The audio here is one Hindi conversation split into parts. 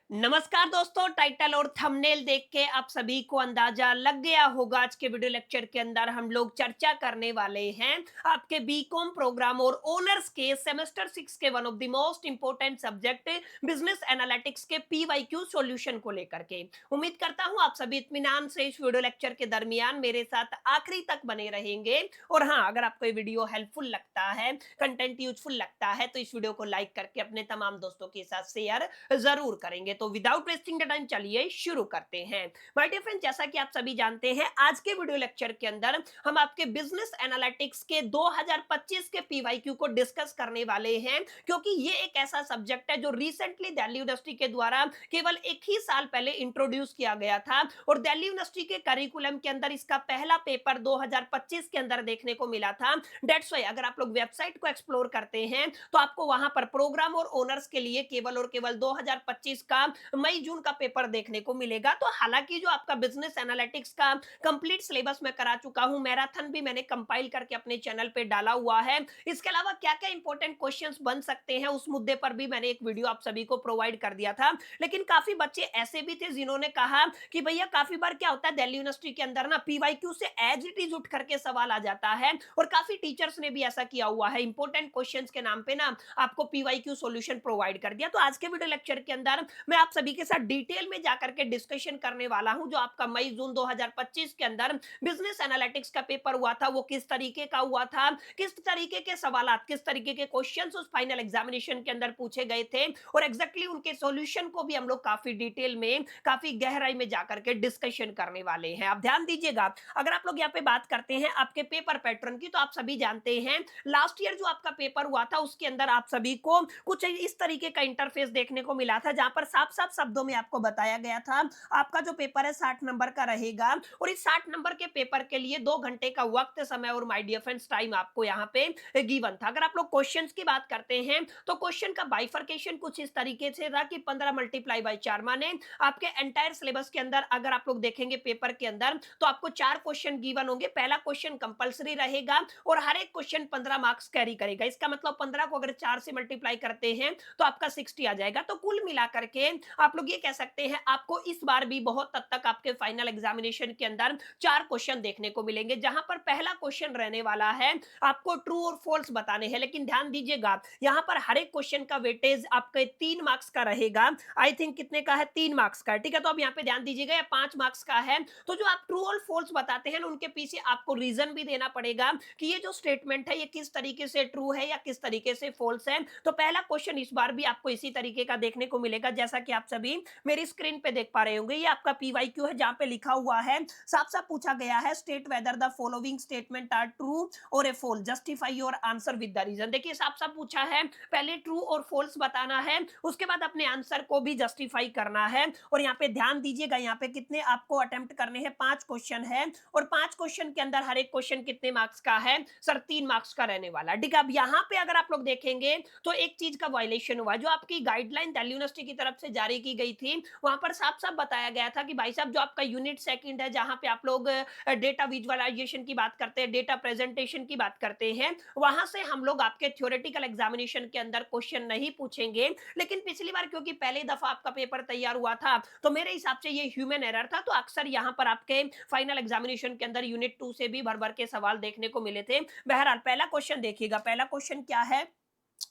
नमस्कार दोस्तों, टाइटल और थंबनेल देख के आप सभी को अंदाजा लग गया होगा। आज के वीडियो लेक्चर के अंदर हम लोग चर्चा करने वाले हैं आपके बीकॉम प्रोग्राम और ओनर्स के सेमेस्टर 6 के one of the most important subject business analytics के पीवाईक्यू सॉल्यूशन को लेकर के। उम्मीद करता हूं आप सभी इत्मीनान से इस वीडियो लेक्चर के दरमियान मेरे साथ आखिरी तक बने रहेंगे। और हाँ, अगर आपको ये वीडियो हेल्पफुल लगता है, कंटेंट यूजफुल लगता है, तो इस वीडियो को लाइक करके अपने तमाम दोस्तों के साथ शेयर जरूर करेंगे। तो विदाउट वेस्टिंग द टाइम चलिए शुरू करते हैं। माय डियर फ्रेंड, जैसा कि आप सभी जानते हैं, आज के वीडियो लेक्चर के अंदर हम आपके बिजनेस एनालिटिक्स के 2025 के पीवाईक्यू को डिस्कस करने वाले हैं, क्योंकि ये एक ऐसा सब्जेक्ट है जो रिसेंटली दिल्ली यूनिवर्सिटी के द्वारा केवल एक ही साल पहले इंट्रोड्यूस किया गया था और दिल्ली यूनिवर्सिटी के करिकुलम के अंदर इसका पहला पेपर 2025 के अंदर देखने को मिला था। डेट्स वाई अगर आप लोग वेबसाइट को एक्सप्लोर करते हैं तो आपको वहां पर प्रोग्राम और ओनर्स के लिए केवल और केवल 2025 का मई जून का पेपर देखने को मिलेगा। तो हालांकि जो आपका बिजनेस एनालिटिक्स का कंप्लीट सिलेबस मैं करा चुका हूं, मैराथन भी मैंने कंपाइल करके अपने चैनल पे डाला हुआ है। इसके अलावा क्या क्या इंपॉर्टेंट क्वेश्चंस बन सकते हैं उस मुद्दे पर भी मैंने एक वीडियो आप सभी को प्रोवाइड कर दिया था। लेकिन काफी बच्चे ऐसे भी थे जिन्होंने कहा कि भैया काफी बार क्या होता है दिल्ली यूनिवर्सिटी के अंदर ना पीवाईक्यू से एज इट इज उठ करके सवाल आ जाता है, और काफी टीचर्स ने भी ऐसा किया हुआ है, इंपॉर्टेंट क्वेश्चंस के नाम पे ना आपको पीवाईक्यू सॉल्यूशन प्रोवाइड कर दिया। तो आज के वीडियो लेक्चर के अंदर मैं आप सभी के साथ डिटेल में जाकर के डिस्कशन करने वाला हूं जो आपका मई जून 2025 के अंदर बिजनेस एनालिटिक्स का पेपर हुआ था वो किस तरीके का हुआ था, किस तरीके के सवाल, किस तरीके के क्वेश्चंस उस फाइनल एग्जामिनेशन के अंदर पूछे गए थे, और एग्जैक्टली उनके सॉल्यूशन को भी हम लोग काफी डिटेल में, काफी गहराई में जाकर के डिस्कशन करने वाले हैं। आप ध्यान दीजिएगा, अगर आप लोग यहाँ पे बात करते हैं आपके पेपर पैटर्न की, तो आप सभी जानते हैं लास्ट ईयर जो आपका पेपर हुआ था उसके अंदर आप सभी को कुछ इस तरीके का इंटरफेस देखने को मिला था, जहां पर साफ साफ शब्दों में आपको बताया गया था आपका जो पेपर है 60 नंबर का रहेगा, और इस 60 नंबर के पेपर के लिए 2 घंटे का वक्त, समय और माय डियर फ्रेंड्स टाइम आपको यहाँ पे गिवन था। अगर आप लोग क्वेश्चंस की बात करते हैं तो क्वेश्चन का बाइफर्केशन कुछ इस तरीके से था कि 15 मल्टीप्लाई बाई 4, माने आपके एंटायर सिलेबस के अंदर अगर आप लोग देखेंगे पेपर के अंदर तो आपको 4 क्वेश्चन गिवन होंगे। पहला क्वेश्चन कंपलसरी रहेगा और हर एक क्वेश्चन 15 मार्क्स कैरी करेगा। इसका मतलब 15 को अगर 4 से मल्टीप्लाई करते हैं तो आपका 60 आ जाएगा। तो कुल मिलाकर के आप लोग ये कह सकते हैं आपको इस बार भी बहुत हद तक आपके फाइनल एग्जामिनेशन के अंदर 4 क्वेश्चन देखने को मिलेंगे, जहां पर पहला क्वेश्चन रहने वाला है आपको ट्रू और फॉल्स बताने हैं। लेकिन ध्यान दीजिएगा, यहां पर हर एक क्वेश्चन का वेटेज आपके 3 मार्क्स का रहेगा। आई थिंक कितने का है, 3 मार्क्स का, ठीक है। तो अब यहाँ पे ध्यान दीजिएगा, या 5 मार्क्स का है। तो जो आप ट्रू और फॉल्स बताते हैं उनके पीछे आपको रीजन भी देना पड़ेगा कि ये जो स्टेटमेंट है ये किस तरीके से ट्रू है या किस तरीके से फॉल्स है। तो पहला क्वेश्चन इस बार भी आपको इसी तरीके का देखने को मिलेगा, जैसा कि आप सभी मेरी स्क्रीन पे देख पा रहे होंगे। ये आपका पीवाईक्यू है, जहां पे लिखा हुआ है, साफ साफ पूछा गया है, state whether the following statement are true और a false, justify your answer with the reason. देखिए साफ साफ पूछा है, पहले ट्रू और फॉल्स बताना है, उसके बाद अपने आंसर को भी जस्टिफाई करना है। और यहाँ पे ध्यान दीजिएगा, यहाँ पे कितने आपको अटेम्प्ट करने हैं, 5 क्वेश्चन है, और 5 क्वेश्चन के अंदर हर एक क्वेश्चन कितने मार्क्स का है सर, 3 मार्क्स का रहने वाला, ठीक है। अब यहाँ पे अगर आप लोग देखेंगे तो एक चीज का वायलेशन हुआ, जो आपकी गाइडलाइन दिल्ली यूनिवर्सिटी की तरफ से जारी की गई थी, वहां पर साफ साफ बताया गया था कि भाई साहब जो आपका यूनिट सेकंड है, जहां पे आप लोग डेटा विजुअलाइजेशन की बात करते हैं, डेटा प्रेजेंटेशन की बात करते हैं, वहां से हम लोग आपके थ्योरेटिकल एग्जामिनेशन के अंदर क्वेश्चन नहीं पूछेंगे। लेकिन पिछली बार क्योंकि पहली दफा आपका पेपर तैयार हुआ था, तो मेरे हिसाब से ये ह्यूमन एरर था, तो अक्सर यहाँ पर आपके फाइनल एग्जामिनेशन के अंदर यूनिट 2 से भी भर भर के सवाल देखने को मिले थे। बहरहाल पहला क्वेश्चन देखिएगा, पहला क्वेश्चन क्या है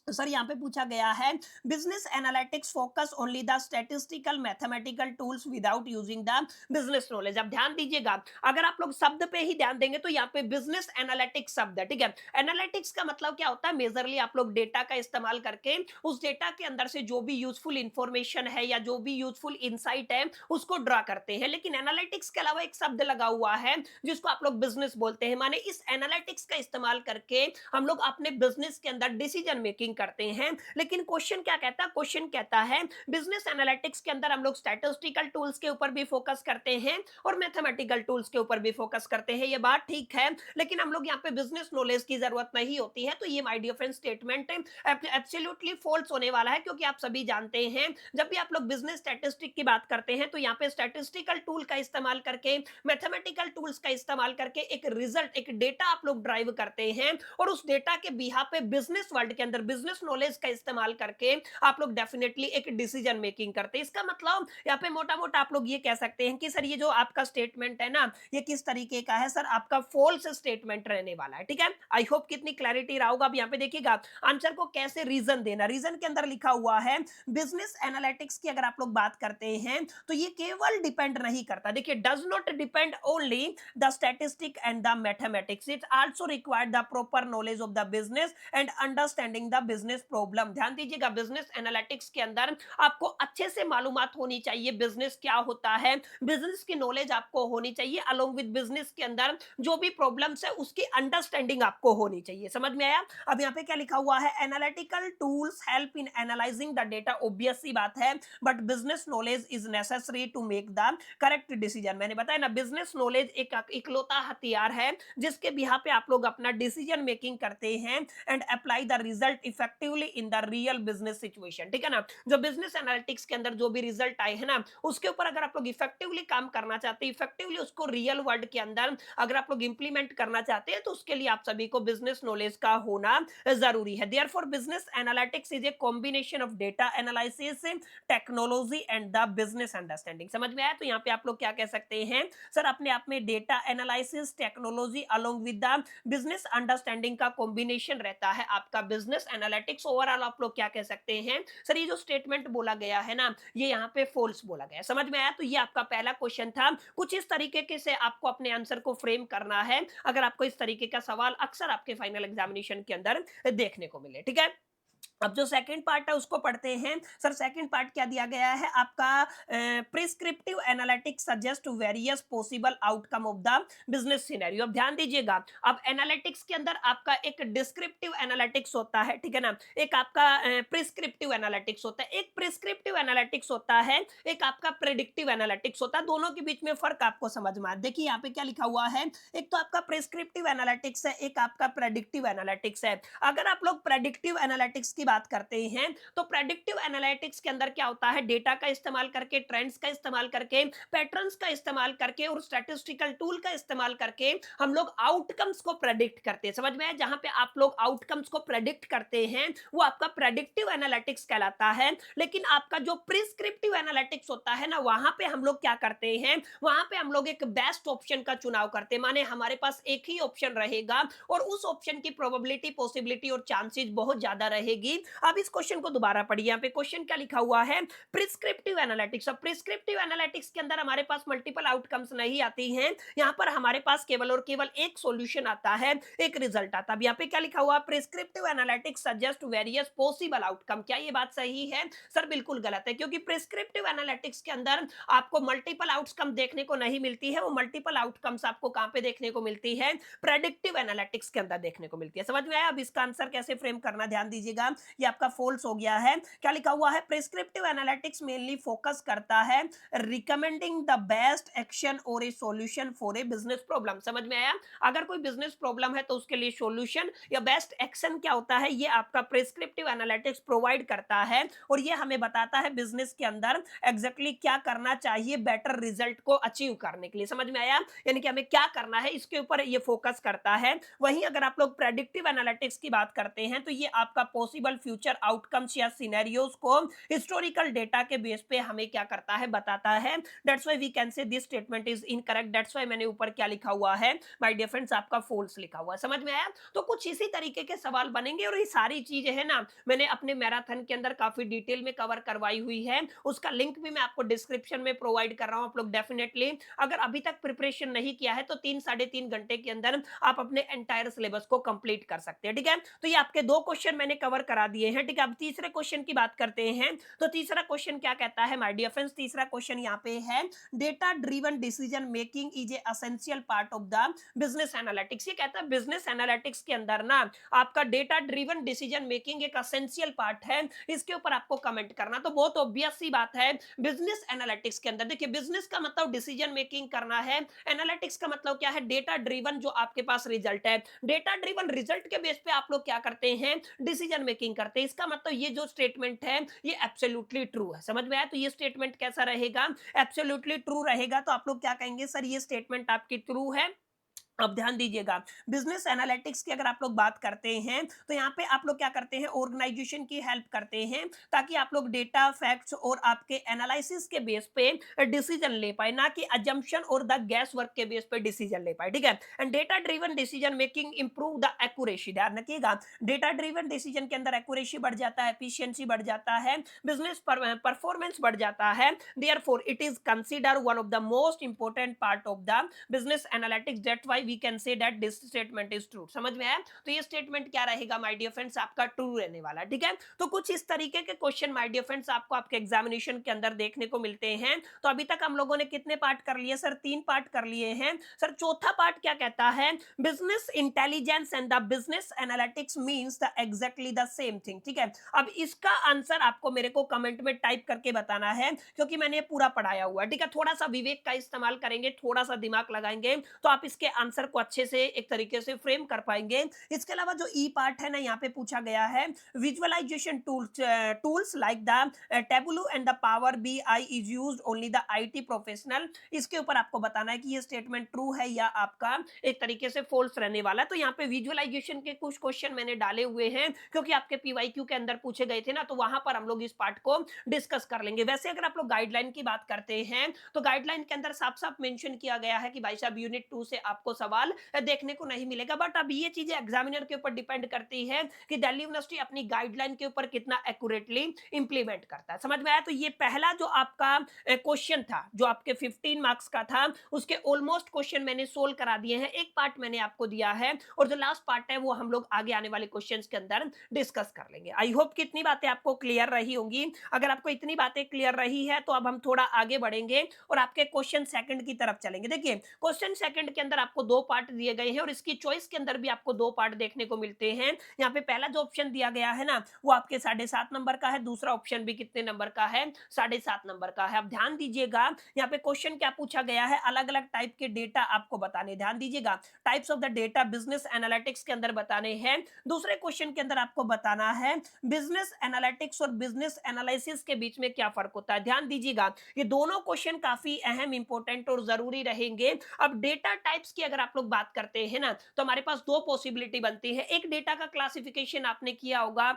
सर, यहाँ पे पूछा गया है, business analytics focus only the statistical mathematical tools without using the business knowledge. अब ध्यान दीजिएगा, अगर आप लोग शब्द पे ही ध्यान देंगे तो यहाँ पे बिजनेस एनालिटिक्स शब्द है, ठीक है। एनालिटिक्स का मतलब क्या होता है, मेजरली आप लोग डेटा का इस्तेमाल करके उस डेटा के अंदर से जो भी यूजफुल इंफॉर्मेशन है या जो भी यूजफुल इंसाइट है उसको ड्रा करते हैं। लेकिन एनालिटिक्स के अलावा एक शब्द लगा हुआ है जिसको आप लोग बिजनेस बोलते हैं, माने इस एनालिटिक्स का इस्तेमाल करके हम लोग अपने बिजनेस के अंदर डिसीजन मेकिंग करते हैं। लेकिन क्वेश्चन क्या कहता है, क्वेश्चन कहता है बिजनेस एनालिटिक्स के अंदर हम लोग स्टैटिस्टिकल टूल्स के ऊपर भी फोकस करते हैं और मैथमेटिकल टूल्स के ऊपर भी फोकस करते हैं। ये बात ठीक है, लेकिन हम लोग यहाँ पे बिजनेस नॉलेज की जरूरत नहीं होती है। तो ये my dear friend statement absolutely false होने वाला है, क्योंकि आप सभी जानते हैं जब भी आप लोग बिजनेस स्टैटिस्टिक की बात करते हैं तो यहाँ पे स्टैटिस्टिकल टूल का इस्तेमाल करके, मैथमेटिकल टूल्स का इस्तेमाल करके एक रिजल्ट, एक डेटा आप लोग ड्राइव करते हैं, और उस डेटा के बिहाफ पे बिजनेस वर्ल्ड के अंदर, बिजनेस नॉलेज का इस्तेमाल करके आप लोग डेफिनेटली एक डिसीजन मेकिंग करते हैं। इसका मतलब यहाँ पे मोटा मोटा आप लोग ये कह सकते हैं कि सर ये जो आपका स्टेटमेंट है ना, ये किस तरीके का है, सर आपका फॉल्स स्टेटमेंट रहने वाला है। ठीक है, आई होप कितनी क्लैरिटी रहा होगा। अब यहाँ पे देखिएगा आंसर को कैसे रीजन देना, रीजन के अंदर लिखा हुआ है बिजनेस एनालिटिक्स की अगर आप लोग बात करते हैं तो ये केवल डिपेंड नहीं करता, देखिए does not depend only the statistic and the mathematics, it also required the proper knowledge of the business and understanding the business problem. ध्यान दीजिएगा, बिजनेस एनालिटिक्स के अंदर आपको अच्छे से मालूमात होनी चाहिए बिजनेस क्या होता है, बिजनेस की नॉलेज आपको होनी चाहिए, अलोंग विद बिजनेस के अंदर जो भी प्रॉब्लम्स है उसकी अंडरस्टैंडिंग आपको होनी चाहिए। समझ में आया? अब यहाँ पे क्या लिखा हुआ है, analytical tools help in analyzing the data, obvious सी बात है, but business knowledge is necessary to make the correct decision. मैंने बताया ना, बिजनेस नॉलेज एक इकलौता हथियार है जिसके बिहा पे आप लोग अपना डिसीजन मेकिंग करते हैं and apply the result effectively in the real business situation. ठीक है ना, जो बिजनेस एनालिटिक्स के अंदर जो भी रिजल्ट आए हैं ना, उसके ऊपर अगर आप लोग इफेक्टिवली काम करना चाहते हैं, इफेक्टिवली उसको रियल वर्ल्ड के अंदर अगर आप लोग इंप्लीमेंट करना चाहते हैं, तो उसके लिए आप सभी को बिजनेस नॉलेज का होना जरूरी है। Therefore business analytics is a combination of data analysis, technology and the business understanding. समझ में आया? तो यहाँ पे आप लोग क्या कह सकते हैं, सर अपने आप में data analysis, technology along with the business understanding का कॉम्बिनेशन रहता है आपका बिजनेस एनालिटिक्स। ओवरऑल आप लोग क्या कह सकते हैं, सर ये जो स्टेटमेंट बोला गया है ना, ये यहाँ पे फॉल्स बोला गया है। समझ में आया? तो ये आपका पहला क्वेश्चन था। कुछ इस तरीके के से आपको अपने आंसर को फ्रेम करना है अगर आपको इस तरीके का सवाल अक्सर आपके फाइनल एग्जामिनेशन के अंदर देखने को मिले। ठीक है, अब जो सेकंड पार्ट है उसको पढ़ते हैं। सर सेकंड पार्ट क्या दिया गया है आपका, prescriptive analytics suggest various possible outcome of the business scenario. अब ध्यान दीजिएगा, अब एनालिटिक्स के अंदर आपका एक डिस्क्रिप्टिव एनालिटिक्स होता है, ठीक है ना, एक आपका प्रिस्क्रिप्टिव एनालिटिक्स होता है, एक प्रिस्क्रिप्टिव एनालिटिक्स होता है, एक आपका प्रेडिक्टिव एनालिटिक्स होता है। दोनों के बीच में फर्क आपको समझ में आए। देखिए यहाँ पे क्या लिखा हुआ है, एक तो आपका प्रिस्क्रिप्टिव एनालिटिक्स है, एक आपका प्रेडिक्टिव एनालिटिक्स है। अगर आप लोग प्रेडिक्टिव एनालिटिक्स की बात करते हैं तो प्रेडिक्टिव एनालिटिक्स के अंदर क्या होता है, डेटा का इस्तेमाल करके, ट्रेंड्स का इस्तेमाल करके, पैटर्न्स का इस्तेमाल करके और स्टैटिस्टिकल टूल का इस्तेमाल करके हम लोग आउटकम्स को प्रेडिक्ट करते हैं। समझ में आया? जहां पे आप लोग आउटकम्स को प्रेडिक्ट करते हैं वो आपका प्रेडिक्टिव एनालिटिक्स कहलाता है। लेकिन आपका जो प्रिस्क्रिप्टिव एनालिटिक्स होता है ना, वहां पे हम लोग क्या करते हैं, वहां पे हम लोग एक बेस्ट ऑप्शन का चुनाव करते हैं, माने हमारे पास एक ही ऑप्शन रहेगा और उस ऑप्शन की प्रोबेबिलिटी, पॉसिबिलिटी और चांसेस बहुत ज्यादा रहेगी। अब इस क्वेश्चन को दोबारा पढ़िए, यहाँ पे क्वेश्चन क्या लिखा हुआ है, प्रिस्क्रिप्टिव एनालिटिक्स। अब प्रिस्क्रिप्टिव एनालिटिक्स के अंदर हमारे पास मल्टीपल आउटकम्स नहीं आती हैं, यहाँ पर हमारे पास केवल और केवल एक सॉल्यूशन आता है, एक रिजल्ट आता है। अब यहाँ पे क्या लिखा हुआ, prescriptive analytics suggest various possible outcome. क्या ये बात सही है? सर बिल्कुल गलत है, क्योंकि प्रिस्क्रिप्टिव एनालिटिक्स के अंदर आपको मल्टीपल आउटकम देखने को नहीं मिलती है। वो मल्टीपल आउटकम्स आपको कहां पे देखने को मिलती है, प्रेडिक्टिव एनालिटिक्स के अंदर देखने को मिलती है। समझ में आया? अब इसका आंसर कैसे फ्रेम करना, ध्यान दीजिएगा, ये आपका फॉल्स हो गया है। क्या लिखा हुआ है, प्रिस्क्रिप्टिव एनालिटिक्स मेनली फोकस करता है रिकमेंडिंग द बेस्ट एक्शन और ए solution for a business problem. समझ में आया? अगर कोई बिजनेस प्रॉब्लम है तो उसके लिए सॉल्यूशन या बेस्ट एक्शन क्या होता है, ये आपका प्रिस्क्रिप्टिव एनालिटिक्स प्रोवाइड करता है और ये हमें बताता है बिजनेस के अंदर एग्जैक्टली क्या करना चाहिए बेटर रिजल्ट को अचीव करने के लिए। समझ में आया? यानी कि हमें क्या करना है इसके ऊपर ये फोकस करता है। वहीं अगर आप लोग प्रेडिक्टिव एनालिटिक्स की बात करते हैं तो ये आपका पॉसिबल फ्यूचर आउटकम्स या सिनेरियोज को हिस्टोरिकल डेटा के बेस पे हमें क्या करता है, बताता है। That's why we can say this statement is incorrect. That's why मैंने ऊपर क्या लिखा हुआ है, माय डियर फ्रेंड्स, आपका फॉल्स लिखा हुआ है। समझ में आया? तो कुछ इसी तरीके के सवाल बनेंगे और ये सारी चीजें है ना, मैंने अपने मैराथन के अंदर काफी डिटेल में कवर करवाई हुई है, उसका लिंक भी मैं आपको डिस्क्रिप्शन में प्रोवाइड कर रहा हूं। आप लोग डेफिनेटली अगर अभी तक प्रिपरेशन नहीं किया है तो 3 साढ़े 3 घंटे के अंदर आप अपने एंटायर सिलेबस को कंप्लीट कर सकते हैं। ठीक है, तो ये आपके 2 क्वेश्चन मैंने कवर करा दिए हैं। ठीक है, अब तीसरे क्वेश्चन की बात करते हैं। तो तीसरा क्वेश्चन क्या कहता है माय डियर फ्रेंड्स, तीसरा क्वेश्चन यहाँ पे है, data driven decision making is a essential part of the business analytics. ये कहता है बिजनेस एनालिटिक्स के अंदर ना आपका डेटा ड्रिवन डिसीजन मेकिंग एक एसेंशियल पार्ट है। इसके ऊपर आपको कमेंट करना, तो बहुत ऑब्वियस सी बात है, बिजनेस एनालिटिक्स के अंदर देखिए, बिजनेस का मतलब डिसीजन मेकिंग करना है, एनालिटिक्स का मतलब क्या है, डेटा ड्रिवन जो आपके पास रिजल्ट है, डेटा ड्रिवन रिजल्ट के बेस पे आप लोग क्या करते हैं, डिसीजन मेकिंग करते हैं। इसका मतलब ये जो स्टेटमेंट है ये एब्सोल्युटली ट्रू है। समझ में आया? तो ये स्टेटमेंट कैसा रहेगा, एब्सोल्युटली ट्रू रहेगा। तो आप लोग क्या कहेंगे, सर ये स्टेटमेंट आपकी ट्रू है। अब ध्यान दीजिएगा, बिजनेस एनालिटिक्स की अगर आप लोग बात करते हैं तो यहाँ पे आप लोग क्या करते हैं, ऑर्गेनाइजेशन की हेल्प करते हैं ताकि आप लोग डेटा फैक्ट्स और आपके एनालिसिस के बेस पे डिसीजन ले पाए, ना कि अजम्पशन और द गैस वर्क के बेस पे डिसीजन ले पाए, ठीक है। And data driven decision making improve the accuracy, ध्यान रखिएगा, डेटा ड्रिवन डिसीजन के अंदर एक्यूरेसी बढ़ जाता है, एफिशिएंसी बढ़ जाता है, बिजनेस परफॉर्मेंस बढ़ जाता है। Therefore it is consider one of the most important part of the business analytics, that why we can say that this statement is true. समझ में आया? तो ये स्टेटमेंट क्या रहेगा माय डियर फ्रेंड्स, आपका ट्रू रहने वाला, ठीक है। तो कुछ इस तरीके के क्वेश्चन माय डियर फ्रेंड्स आपको आपके एग्जामिनेशन के अंदर देखने को मिलते हैं। तो अभी तक हम लोगों ने कितने पार्ट कर लिए सर? 3 पार्ट कर लिए हैं सर। चौथा पार्ट क्या कहता है? Business intelligence and the business analytics means the exactly the same thing, ठीक है। अब इसका आंसर आपको मेरे को कमेंट में टाइप करके बताना है, क्योंकि मैंने ये पूरा पढ़ाया हुआ है, ठीक है। थोड़ा सा विवेक का इस्तेमाल करेंगे, थोड़ा सा दिमाग लगाएंगे, तो आप इसके आंसर को अच्छे से एक तरीके से फ्रेम कर पाएंगे। इसके अलावा जो ई पार्ट है ना, यहाँ पे पूछा गया है visualization tools like the Tableau and the Power BI is used only the IT professional. इसके ऊपर आपको बताना है कि ये स्टेटमेंट ट्रू है या आपका एक तरीके से फॉल्स रहने वाला है। तो यहाँ पे विजुअलाइजेशन के कुछ क्वेश्चन मैंने डाले हुए हैं, क्योंकि आपके पीवाईक्यू के अंदर पूछे गए थे ना, तो वहां पर हम लोग इस पार्ट को डिस्कस कर लेंगे। वैसे अगर आप लोग गाइडलाइन की बात करते हैं तो गाइडलाइन के अंदर साफ साफ मेंशन किया गया है कि भाई साहब यूनिट 2 से आपको सवाल देखने को नहीं मिलेगा, बट अब ये चीजें एग्जामिनर के ऊपर डिपेंड करती है कि दिल्ली यूनिवर्सिटी अपनी गाइडलाइन के ऊपर कितना एक्यूरेटली इंप्लीमेंट करता है। समझ में आया? तो ये पहला जो आपका क्वेश्चन था, जो आपके 15 मार्क्स का था, उसके ऑलमोस्ट क्वेश्चन मैंने सोल्व करा दिए हैं। एक पार्ट मैंने आपको दिया है और जो लास्ट पार्ट है वो हम लोग आगे आने वाले क्वेश्चंस के अंदर डिस्कस कर लेंगे। आई होप कि इतनी बातें आपको क्लियर रही होंगी। अगर आपको इतनी बातें क्लियर रही है तो अब हम थोड़ा आगे बढ़ेंगे और आपके क्वेश्चन सेकंड की तरफ चलेंगे। देखिए, क्वेश्चन सेकंड के अंदर आपको 2 पार्ट दिए गए हैं और इसकी चॉइस के अंदर भी आपको 2 पार्ट देखने को मिलते हैं। यहाँ पे पहला जो ऑप्शन दिया गया है ना, वो आपके 7.5 नंबर का है, दूसरा ऑप्शन भी कितने नंबर का है? 7.5 नंबर का है। अब ध्यान दीजिएगा, यहाँ पे क्वेश्चन क्या पूछा गया है, अलग अलग टाइप के डेटा आपको बताने। ध्यान दीजिएगा, types of the data business analytics के अंदर बताने हैं। दूसरे क्वेश्चन के अंदर आपको बताना है बिजनेस एनालिटिक्स और बिजनेस एनालिसिस के बीच में क्या फर्क होता है। ध्यान दीजिएगा, ये दोनों क्वेश्चन काफी अहम, इंपॉर्टेंट और जरूरी रहेंगे। अब डेटा टाइप्स की अगर आप लोग बात करते हैं ना, तो हमारे पास 2 पॉसिबिलिटी बनती है। एक डेटा का क्लासिफिकेशन आपने किया होगा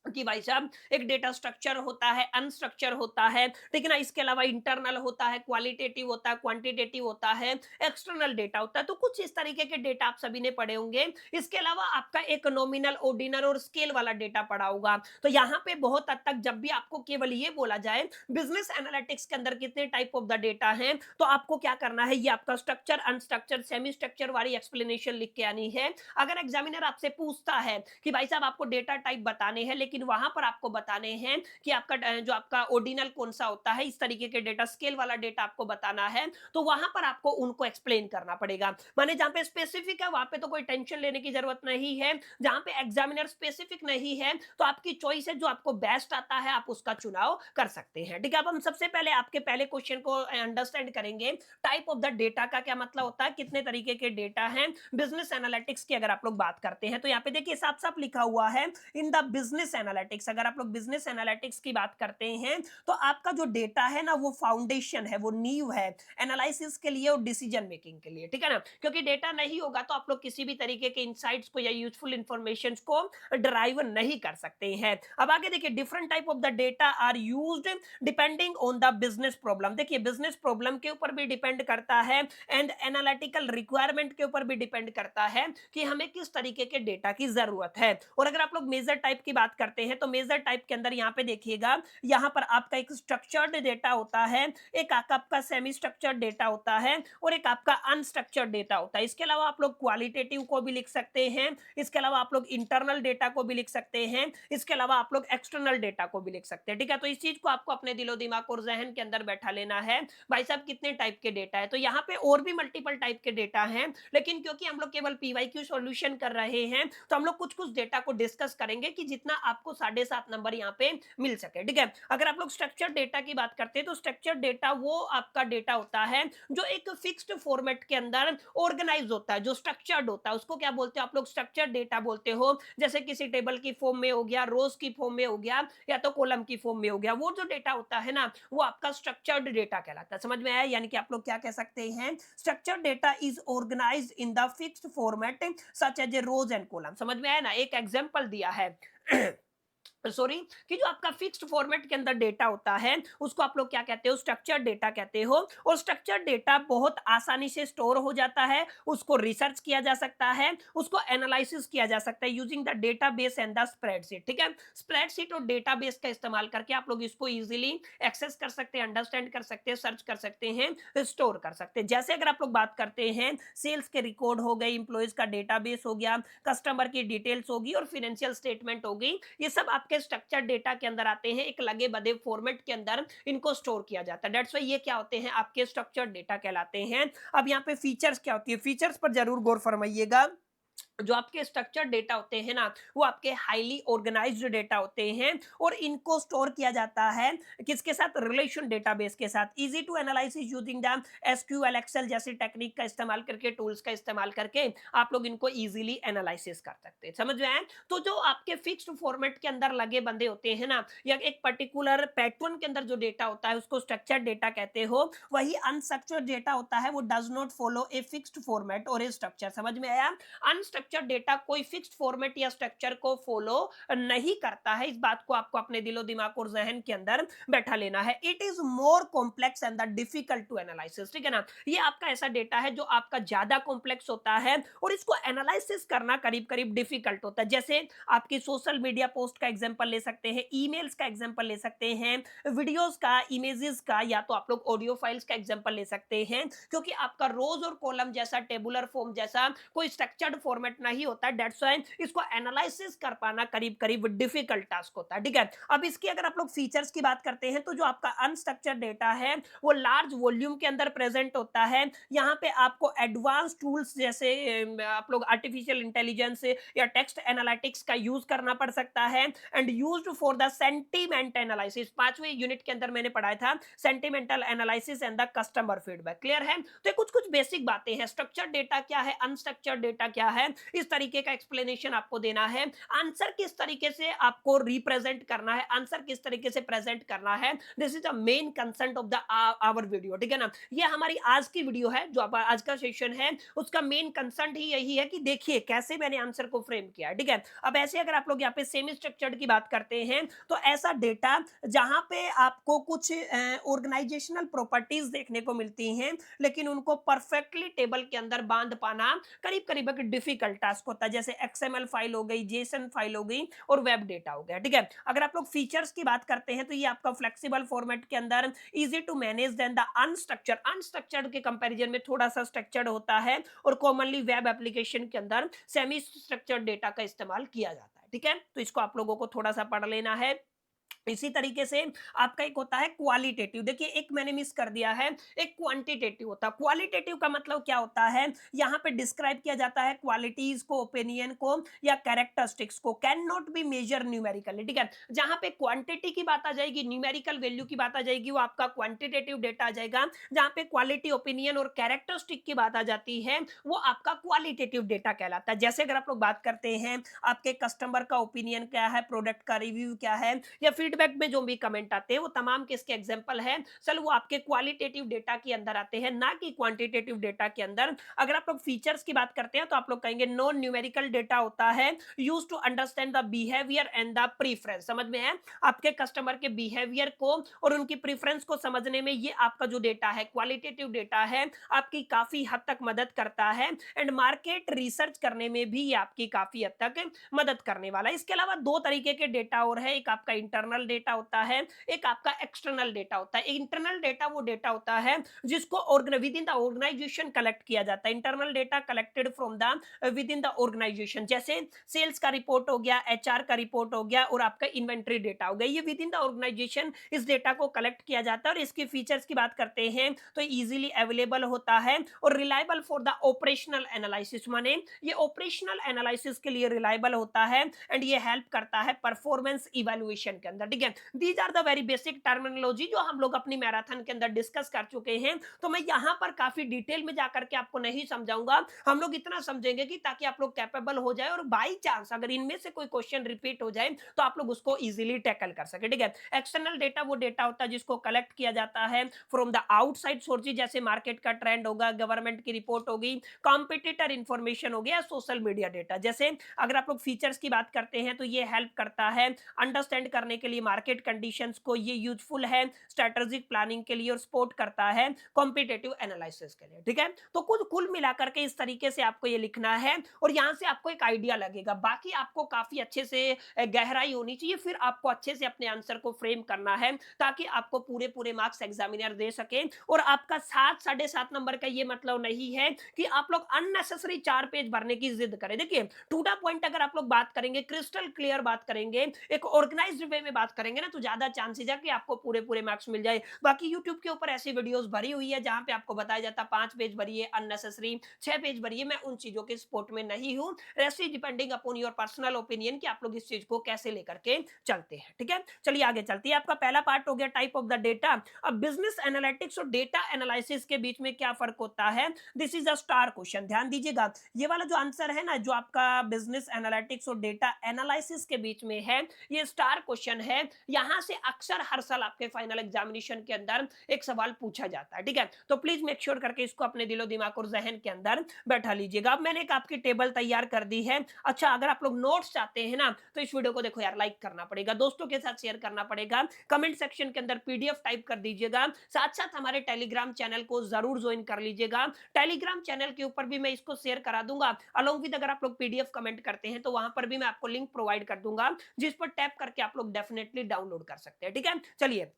कि भाई साहब एक डेटा स्ट्रक्चर होता है, अनस्ट्रक्चर होता है, ठीक है ना। इसके अलावा इंटरनल होता है, क्वालिटेटिव होता है, क्वांटिटेटिव होता है, एक्सटर्नल डेटा होता है। तो कुछ इस तरीके के डेटा आप सभी ने पढ़े होंगे। इसके अलावा आपका एक नॉमिनल, ऑर्डिनल और स्केल वाला डेटा पढ़ा होगा। तो यहाँ पे बहुत हद तक जब भी आपको केवल ये बोला जाए बिजनेस एनालिटिक्स के अंदर कितने टाइप ऑफ द डेटा है, तो आपको क्या करना है, ये आपका स्ट्रक्चर, अनस्ट्रक्चर, सेमी स्ट्रक्चर वाली एक्सप्लेनेशन लिख के आनी है। अगर एग्जामिनर आपसे पूछता है कि भाई साहब आपको डेटा टाइप बताने हैं, लेकिन वहां पर आपको बताने हैं कि आपका जो आपका ऑर्डिनल कौन सा होता है, इस तरीके के डेटा, स्केल वाला डेटा आपको बताना है, तो वहां पर आपको उनको एक्सप्लेन करना पड़ेगा। माने जहां पे स्पेसिफिक है वहां पे तो कोई टेंशन लेने की जरूरत नहीं है। जहां पे एग्जामिनर स्पेसिफिक नहीं है तो आपकी चॉइस है, जो आपको बेस्ट आता है आप उसका चुनाव कर सकते हैं, ठीक है। अब हम सबसे पहले आपके पहले क्वेश्चन को अंडरस्टैंड करेंगे। टाइप ऑफ द डेटा का क्या मतलब होता है, कितने तरीके के डेटा हैं बिजनेस एनालिटिक्स की अगर आप लोग बात करते हैं। तो यहाँ पे देखिए साफ साफ लिखा हुआ है इन द बिजनेस एनालिटिक्स। अगर आप लोग बिजनेस एनालिटिक्स की बात करते हैं तो आपका जो डेटा है ना, वो फाउंडेशन है, वो नींव है एनालिसिस के लिए और डिसीजन मेकिंग के लिए, ठीक है ना। क्योंकि डेटा नहीं होगा तो आप लोग किसी भी तरीके के इनसाइट्स को या यूजफुल इंफॉर्मेशन को ड्राइव नहीं कर सकते हैं। अब आगे देखिए, different type of the data are used depending on the business problem. देखिए, बिजनेस प्रॉब्लम के ऊपर भी डिपेंड करता है एंड एनालिटिकल रिक्वायरमेंट के ऊपर भी डिपेंड करता है कि हमें किस तरीके के डेटा की जरूरत है। और अगर आप लोग मेजर टाइप की बात करते हैं तो मेजर टाइप के अंदर यहाँ पे देखिएगा, यहाँ पर आपका एक स्ट्रक्चर्ड डेटा होता है, एक आपका सेमी स्ट्रक्चर्ड डेटा होता है और एक आपका अनस्ट्रक्चर्ड डेटा होता है। इसके अलावा आप लोग क्वालिटेटिव को भी लिख सकते हैं, इसके अलावा आप लोग इंटरनल डेटा को भी लिख सकते हैं, इसके अलावा आप लोग एक्सटर्नल डेटा को भी लिख सकते हैं, ठीक है। तो इस चीज को आपको अपने दिलो दिमाग और जहन के अंदर बैठा लेना है, भाई साहब कितने टाइप के डेटा है। तो यहाँ पे और भी मल्टीपल टाइप के डेटा हैं, लेकिन क्योंकि हम लोग केवल पीवाईक्यू सॉल्यूशन कर रहे हैं तो हम लोग कुछ कुछ डेटा को डिस्कस करेंगे कि जितना आपको 7.5 नंबर यहाँ पे मिल सके, ठीक है। अगर आप लोग स्ट्रक्चर डेटा की बात करते हैं तो स्ट्रक्चर डेटा वो आपका डेटा होता है जो एक फिक्स्ड फॉर्मेट के अंदर ऑर्गेनाइज होता है, जो स्ट्रक्चर्ड होता है, उसको क्या बोलते हो आप लोग? स्ट्रक्चर डेटा बोलते हो। जैसे किसी टेबल की फॉर्म में हो गया, रोज की फॉर्म में हो गया, या तो कॉलम की फॉर्म में हो गया, वो जो डेटा होता है ना वो आपका स्ट्रक्चर्ड डेटा कहलाता है। समझ में आया? यानी कि आप लोग क्या कह सकते हैं, structure data is organised in the fixed format such as a rows and column. समझ में आया ना? एक एग्जांपल दिया है सॉरी, कि जो आपका फिक्स्ड फॉर्मेट के अंदर डेटा होता है उसको आप लोग क्या कहते हो? स्ट्रक्चर्ड डेटा कहते हो। और स्ट्रक्चर्ड डेटा बहुत आसानी से स्टोर हो जाता है, उसको रिसर्च किया जा सकता है, उसको एनालिसिस किया जा सकता है using the database and the spreadsheet, ठीक है। स्प्रेडशीट और डेटाबेस का इस्तेमाल करके आप लोग इसको इजीली एक्सेस कर सकते हैं, अंडरस्टैंड कर सकते हैं, सर्च कर सकते हैं, स्टोर कर सकते हैं। जैसे अगर आप लोग बात करते हैं सेल्स के रिकॉर्ड हो गए, इंप्लॉइज का डेटाबेस हो गया, कस्टमर की डिटेल्स होगी और फाइनेंशियल स्टेटमेंट होगी, ये सब आपके स्ट्रक्चर डेटा के अंदर आते हैं, एक लगे बदे फॉर्मेट के अंदर इनको स्टोर किया जाता है। दैट्स व्हाई ये क्या होते हैं? आपके स्ट्रक्चर डेटा कहलाते हैं। अब यहाँ पे फीचर्स क्या होती है, फीचर्स पर जरूर गौर फरमाइएगा। जो आपके स्ट्रक्चर डेटा होते हैं ना वो आपके हाईली ऑर्गेनाइज्ड डेटा होते हैं और इनको स्टोर किया जाता है किसके साथ? रिलेशन डेटाबेस के साथ। Easy to analysis using the SQL, Excel जैसी टेक्निक का इस्तेमाल करके, टूल्स का इस्तेमाल करके आप लोग इनको इजीली एनालिसिस कर सकते हैं। समझ में आए? तो जो आपके फिक्स्ड फॉर्मेट के अंदर लगे बंदे होते हैं ना, या एक पर्टिकुलर पैटर्न के अंदर जो डेटा होता है उसको स्ट्रक्चर डेटा कहते हो। वही अनस्ट्रक्चर्ड डेटा होता है, वो does not follow a fixed format और ए स्ट्रक्चर। समझ में आया? अनस्ट्रक्चर्ड डेटा कोई फिक्स्ड फॉर्मेट या स्ट्रक्चर को फॉलो नहीं करता है। इस बात को आपको अपने दिलो दिमाग और जहन के अंदर बैठा लेना है। It is more complex and the difficult to analysis, ठीक है ना। ये आपका ऐसा डेटा है जो आपका ज्यादा कॉम्प्लेक्स होता है और इसको एनालिसिस करना करीब करीब डिफिकल्ट होता है। जैसे आपकी सोशल मीडिया पोस्ट का एग्जांपल ले सकते हैं, ईमेल्स का एग्जांपल ले सकते हैं, वीडियोस का, इमेजेस का, या तो आप लोग ऑडियो फाइल्स का एग्जांपल ले सकते हैं। क्योंकि आपका रोज और कॉलम जैसा, टेबुलर फॉर्म जैसा कोई स्ट्रक्चर्ड फॉर्मेट नहीं होता। दैट्स व्हाई इसको एनालिसिस कर पाना करीब करीब डिफिकल्ट टास्क होता है, ठीक है। अब इसकी अगर आप लोग फीचर्स की बात करते हैं तो जो आपका अनस्ट्रक्चर्ड डेटा है वो लार्ज वॉल्यूम के अंदर प्रेजेंट होता है। यहाँ पे आपको एडवांस टूल्स जैसे आप लोग आर्टिफिशियल इंटेलिजेंस या टेक्स्ट एनालिटिक्स का यूज करना पड़ सकता है and used for the sentiment analysis. 5वें यूनिट के अंदर मैंने पढ़ाया था sentimental analysis and the customer feedback. Clear है? तो कुछ कुछ बेसिक बातें हैं, स्ट्रक्चर्ड डेटा क्या है, अनस्ट्रक्चर्ड डेटा क्या है, इस तरीके का एक्सप्लेनेशन आपको देना है। आंसर किस तरीके से आपको रिप्रेजेंट करना है, आंसर किस तरीके से प्रेजेंट करना है, this is the main consent of the our video, ठीक है ना। ये हमारी आज की वीडियो है, जो आज का सेशन है उसका मेन कंसेंट ही यही है कि देखिए कैसे मैंने आंसर को फ्रेम किया, ठीक है। अब ऐसे अगर आप लोग यहाँ पे सेमी स्ट्रक्चर्ड की बात करते हैं तो ऐसा डेटा जहां पे आपको कुछ ऑर्गेनाइजेशनल प्रॉपर्टीज देखने को मिलती हैं लेकिन उनको परफेक्टली टेबल के अंदर बांध पाना करीब करीब एक डिफिकल्ट टास्क होता है। जैसे एक्सएमएल फाइल हो गई, जेसन फाइल हो गई और वेब डेटा हो गया, ठीक है। अगर आप लोग फीचर्स की बात करते हैं तो ये आपका फ्लेक्सिबल फॉर्मेट के अंदर easy to manage then the unstructured के कंपैरिजन में थोड़ा सा स्ट्रक्चर्ड होता है और कॉमनली वेब एप्लीकेशन के अंदर सेमी स्ट्रक्चर्ड डेटा का इस्तेमाल किया जाता है, ठीक है। तो इसको आप लोगों को थोड़ा सा पढ़ लेना है। इसी तरीके से आपका एक होता है क्वालिटेटिव। देखिए एक मैंने मिस कर दिया है, एक क्वांटिटेटिव होता है। क्वालिटेटिव का मतलब क्या होता है, यहाँ पे डिस्क्राइब किया जाता है क्वालिटीज को, ओपिनियन को या कैरेक्टरिस्टिक्स को, can not be measure numerically, ठीक है। जहां पे क्वांटिटी की बात आ जाएगी, न्यूमेरिकल वैल्यू की बात आ जाएगी, वो आपका क्वांटिटेटिव डेटा आ जाएगा। जहां पे क्वालिटी, ओपिनियन और कैरेक्टरिस्टिक की बात आ जाती है वो आपका क्वालिटेटिव डेटा कहलाता है। जैसे अगर आप लोग बात करते हैं आपके कस्टमर का ओपिनियन क्या है, प्रोडक्ट का रिव्यू क्या है, या फीडबैक में जो भी कमेंट आते हैं वो तमाम किसके एग्जांपल है, चल वो आपके क्वालिटेटिव डेटा के अंदर आते हैं, ना कि क्वांटिटेटिव डेटा के अंदर। अगर आप लोग फीचर्स की बात करते हैं तो आप लोग कहेंगे नॉन न्यूमेरिकल डेटा होता है, use to understand the behaviour and the preference. समझ में है? आपके कस्टमर के बिहेवियर को और उनकी प्रीफरेंस को समझने में ये आपका जो डेटा है, क्वालिटेटिव डेटा है, आपकी काफी हद तक मदद करता है एंड मार्केट रिसर्च करने में भी ये आपकी काफी हद तक मदद करने वाला है। इसके अलावा दो तरीके के डेटा और है, एक आपका इंटरनल इंटरनल डेटा होता है, एक आपका एक्सटर्नल डेटा होता है। इंटरनल डेटा वो डेटा होता है जिसको within the organisation collect किया जाता है। Internal data collected from the within the organisation, जैसे सेल्स का रिपोर्ट हो गया, एचआर का रिपोर्ट हो गया और आपका इन्वेंट्री डेटा हो गया। ये विद इन द ऑर्गेनाइजेशन इस डेटा को कलेक्ट किया जाता है और इसके फीचर्स की बात करते हैं तो इजीली अवेलेबल होता है और reliable for the operational analysis, माने ये ऑपरेशनल एनालिसिस के लिए रिलायबल होता है एंड ये हेल्प करता है परफॉर्मेंस इवैल्यूएशन के अंदर। ठीक है, these are the very basic terminology जो हम लोग अपनी मैराथन के अंदर डिस्कस कर चुके हैं, तो मैं यहां पर काफी डिटेल में जाकर के आपको नहीं समझाऊंगा। हम लोग इतना समझेंगे कि ताकि आप लोग कैपेबल हो जाए और बाई चांस अगर इनमें से कोई क्वेश्चन रिपीट हो जाए तो आप लोग उसको इजीली टैकल कर सके। ठीक है, एक्सटर्नल डेटा वो डेटा होता है जिसको कलेक्ट किया जाता है फ्रॉम द आउटसाइड सोर्सेज, जैसे मार्केट का ट्रेंड होगा, गवर्नमेंट की रिपोर्ट होगी, कॉम्पिटिटर इंफॉर्मेशन हो गया, सोशल मीडिया डेटा। जैसे अगर आप लोग फीचर्स की बात करते हैं तो ये हेल्प करता है अंडरस्टैंड करने के लिए मार्केट कंडीशंस को, ये यूजफुल है स्ट्रेटेजिक प्लानिंग के लिए और सपोर्ट करता है कॉम्पिटिटिव एनालिसिस के लिए। ठीक है, तो कुल मिलाकर के इस तरीके से आपको ये लिखना है और यहां से आपको एक आइडिया लगेगा। बाकी आपको काफी अच्छे से गहराई होनी चाहिए, फिर आपको अच्छे से अपने आंसर को फ्रेम करना है ताकि आपको पूरे पूरे मार्क्स एग्जामिनर दे सके। और आपका 7-7.5 नंबर का ये मतलब नहीं है कि आप लोग अननेसेसरी 4 पेज भरने की जिद करें। देखिए, टू द पॉइंट अगर आप लोग बात करेंगे, क्रिस्टल क्लियर बात करेंगे, एक ऑर्गेनाइज्ड वे में बात करेंगे ना, तो ज्यादा चांसेस है कि आपको पूरे पूरे मार्क्स मिल जाए। बाकी यूट्यूब के ऊपर ऐसी वीडियोस भरी हुई है जहां पे आपको बताया जाता है 5 पेज भरिए अननेसेसरी, 6 पेज भरिए। मैं उन चीजों के सपोर्ट में नहीं हूं। Rest is depending upon your personal opinion कि आप लोग इस चीज को कैसे लेकर के चलते हैं। ठीक है, चलिए आगे चलते हैं। आपका पहला पार्ट हो गया टाइप ऑफ द डेटा। अब बिजनेस एनालिटिक्स और डेटा एनालिसिस के बीच में क्या फर्क होता है, this is a star question. ध्यान दीजिएगा, ये वाला जो आंसर है ना, जो आपका बिजनेस एनालिटिक्स और डेटा एनालिसिस के बीच में है, ये स्टार क्वेश्चन है। यहां से अक्सर हर साल आपके फाइनल एग्जामिनेशन के अंदर एक सवाल पूछा जाता है। ठीक है, तो प्लीज मेक श्योर करके इसको अपने दिलो दिमाग और जहन के अंदर बैठा लीजिएगा। अब मैंने एक आपकी टेबल तैयार कर दी है। अच्छा, अगर आप लोग नोट्स चाहते हैं ना, तो इस वीडियो को देखो यार, लाइक करना पड़ेगा, दोस्तों के साथ शेयर करना पड़ेगा, कमेंट सेक्शन के अंदर पीडीएफ टाइप कर दीजिएगा। साथ साथ हमारे टेलीग्राम चैनल को जरूर ज्वाइन कर लीजिएगा। टेलीग्राम चैनल के ऊपर भी मैं इसको शेयर करा दूंगा अलोंग विद, अगर आप लोग पीडीएफ कमेंट करते हैं तो वहां पर भी मैं आपको लिंक प्रोवाइड कर दूंगा, जिस पर टैप करके आप लोग डेफिनेटली डाउनलोड कर सकते हैं। ठीक है, चलिए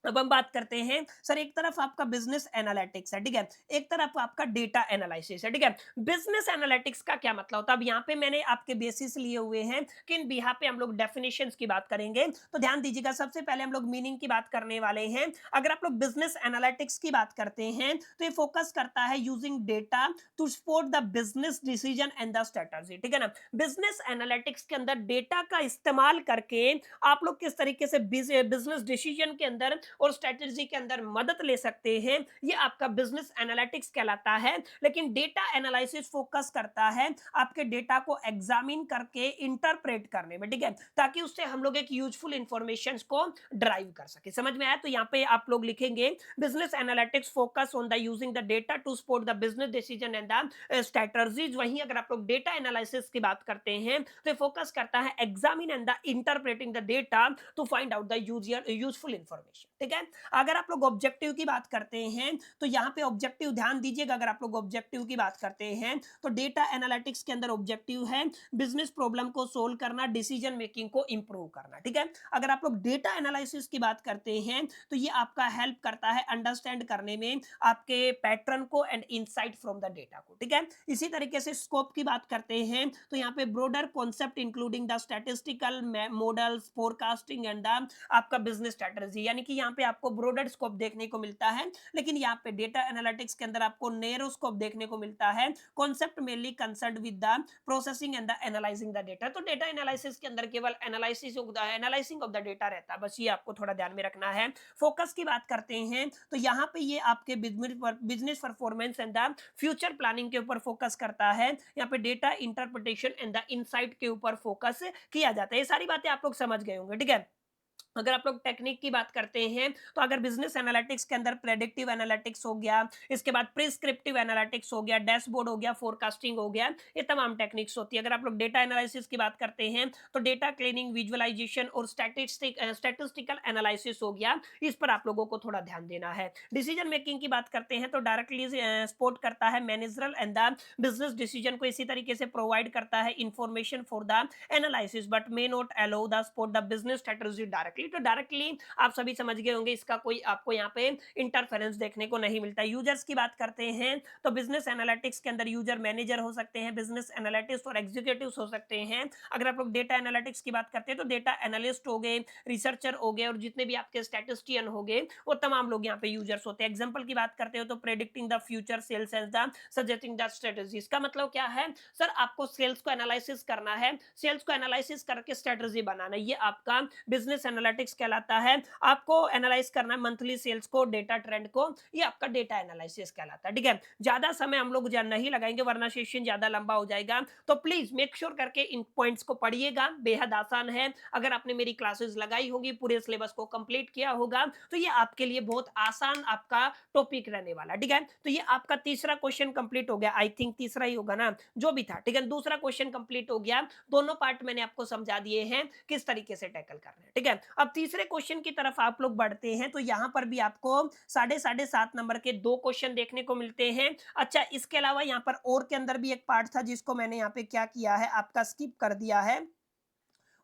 अब हम बात करते हैं। सर, एक तरफ आपका बिजनेस एनालिटिक्स है, ठीक है, एक तरफ आपका डेटा एनालिसिस है। ठीक है, बिजनेस एनालिटिक्स का क्या मतलब होता है, अब यहाँ पे मैंने आपके बेसिस लिए हुए हैं कि इन बिहाफ पे हम लोग डेफिनेशंस की बात करेंगे। तो ध्यान दीजिएगा, सबसे पहले हम लोग मीनिंग की बात करने वाले हैं। अगर आप लोग बिजनेस एनालिटिक्स की बात करते हैं तो ये फोकस करता है using data to support the business decision and the strategy. ठीक है ना, बिजनेस एनालिटिक्स के अंदर डेटा का इस्तेमाल करके आप लोग किस तरीके से बिजनेस डिसीजन के अंदर और स्ट्रेटजी के अंदर मदद ले सकते हैं, ये आपका बिजनेस एनालिटिक्स कहलाता है। लेकिन डेटा एनालिसिस फोकस करता है आपके डेटा को एग्जामिन करके इंटरप्रेट करने में। ठीक है, ताकि उससे हम लोग एक यूजफुल इंफॉर्मेशन को ड्राइव कर सके। समझ में आया? तो यहाँ पे आप लोग लिखेंगे business analytics focus on the using the data to support the business decision and the strategies. वहीं अगर आप लोग डेटा एनालिसिस की बात करते हैं तो फोकस करता है examine and the interpreting the data to find out the useful information. ठीक है, अगर आप लोग ऑब्जेक्टिव की बात करते हैं तो यहाँ पे ऑब्जेक्टिव ध्यान दीजिएगा, अगर आप लोग ऑब्जेक्टिव की बात करते हैं तो डेटा एनालिटिक्स के अंदर ऑब्जेक्टिव है बिजनेस प्रॉब्लम को सोल्व करना, डिसीजन मेकिंग को इंप्रूव करना। ठीक है, अगर आप लोग डेटा एनालिसिस की बात करते हैं तो ये आपका हेल्प करता है अंडरस्टैंड करने में आपके पैटर्न को and insight from the data को। ठीक है, इसी तरीके से स्कोप की बात करते हैं तो यहाँ पे brother concept including the statistical models, forecasting and the आपका बिजनेस स्ट्रेटजी, यानी कि यहाँ पे आपको ब्रॉडर स्कोप देखने को मिलता है। लेकिन यहाँ पे डेटा एनालिटिक्स के अंदर आपको नैरो स्कोप देखने को मिलता है। Concept mainly concerned with the processing and the analysing the data. तो डेटा एनालिसिस के अंदर केवल एनालाइजिंग ऑफ द डेटा रहता है, बस ये आपको थोड़ा ध्यान में रखना है। फोकस की बात करते हैं तो यहाँ पे ये आपके business performance and the future planning के ऊपर फोकस करता है। यहाँ पे data interpretation and the insight के ऊपर फोकस किया जाता है। ये सारी बातें आप लोग समझ गए होंगे। ठीक है, अगर आप लोग टेक्निक की बात करते हैं तो अगर बिजनेस एनालिटिक्स के अंदर प्रेडिक्टिव एनालिटिक्स हो गया, इसके बाद प्रिस्क्रिप्टिव एनालिटिक्स हो गया, डैशबोर्ड हो गया, फोरकास्टिंग हो गया, ये तमाम टेक्निक्स होती है। अगर आप लोग डेटा एनालिसिस की बात करते हैं तो डेटा क्लीनिंग, विजुअलाइजेशन और स्टैटिस्टिकल एनालिसिस हो गया, इस पर आप लोगों को थोड़ा ध्यान देना है। डिसीजन मेकिंग की बात करते हैं तो डायरेक्टली सपोर्ट करता है managerial and the business decision को, इसी तरीके से प्रोवाइड करता है information for the analysis but may not allow the support the business strategy directly. Indirectly. तो डायरेक्टली आप सभी समझ गए होंगे, इसका कोई आपको यहाँ पे इंटरफेरेंस देखने को नहीं मिलता। यूजर्स की बात करते हैं तो बिजनेस एनालिटिक्स के अंदर यूजर मैनेजर हो सकते हैं, बिजनेस एनालिटिस्ट और एग्जीक्यूटिव्स हो सकते हैं। अगर आप लोग डेटा एनालिटिक्स की बात करते हैं तो डेटा एनालिस्ट हो गए, रिसर्चर हो गए, और जितने भी आपके स्टैटिस्टियन हो गए, वो तमाम लोग यहाँ पे यूजर्स होते हैं। एग्जाम्पल की बात करते हो तो predicting the future sales and the suggesting the strategy. इसका मतलब क्या है सर, आपको सेल्स को एनालिसिस करना है, सेल्स को एनालिसिस करके स्ट्रेटेजी बनाना है, ये आपका बिजनेस एनालिटिक्स कहलाता है। आपको एनालाइज करना है मंथली सेल्स को, डेटा ट्रेंड को, ये आपका डेटा एनालिसिस कहलाता है। ठीक है, ज्यादा समय हम लोग नहीं लगाएंगे वरना सेशन ज्यादा लंबा हो जाएगा, तो प्लीज मेक श्योर करके इन पॉइंट्स को पढ़िएगा, बेहद आसान है। अगर आपने मेरी क्लासेस लगाई होगी, पूरे सिलेबस को कंप्लीट किया होगा, तो ये आपके लिए बहुत आसान आपका टॉपिक रहने वाला। ठीक है, तो ये आपका तीसरा क्वेश्चन कंप्लीट हो गया, आई थिंक तीसरा ही होगा ना, जो भी था। ठीक है, दूसरा क्वेश्चन कंप्लीट हो गया, दोनों पार्ट मैंने आपको समझा दिए हैं किस तरीके से टैकल करना है। ठीक है, अब तीसरे क्वेश्चन की तरफ आप लोग बढ़ते हैं, तो यहां पर भी आपको साढ़े 7.5 नंबर के 2 क्वेश्चन देखने को मिलते हैं। अच्छा, इसके अलावा यहाँ पर और के अंदर भी एक पार्ट था जिसको मैंने यहाँ पे क्या किया है, आपका स्किप कर दिया है,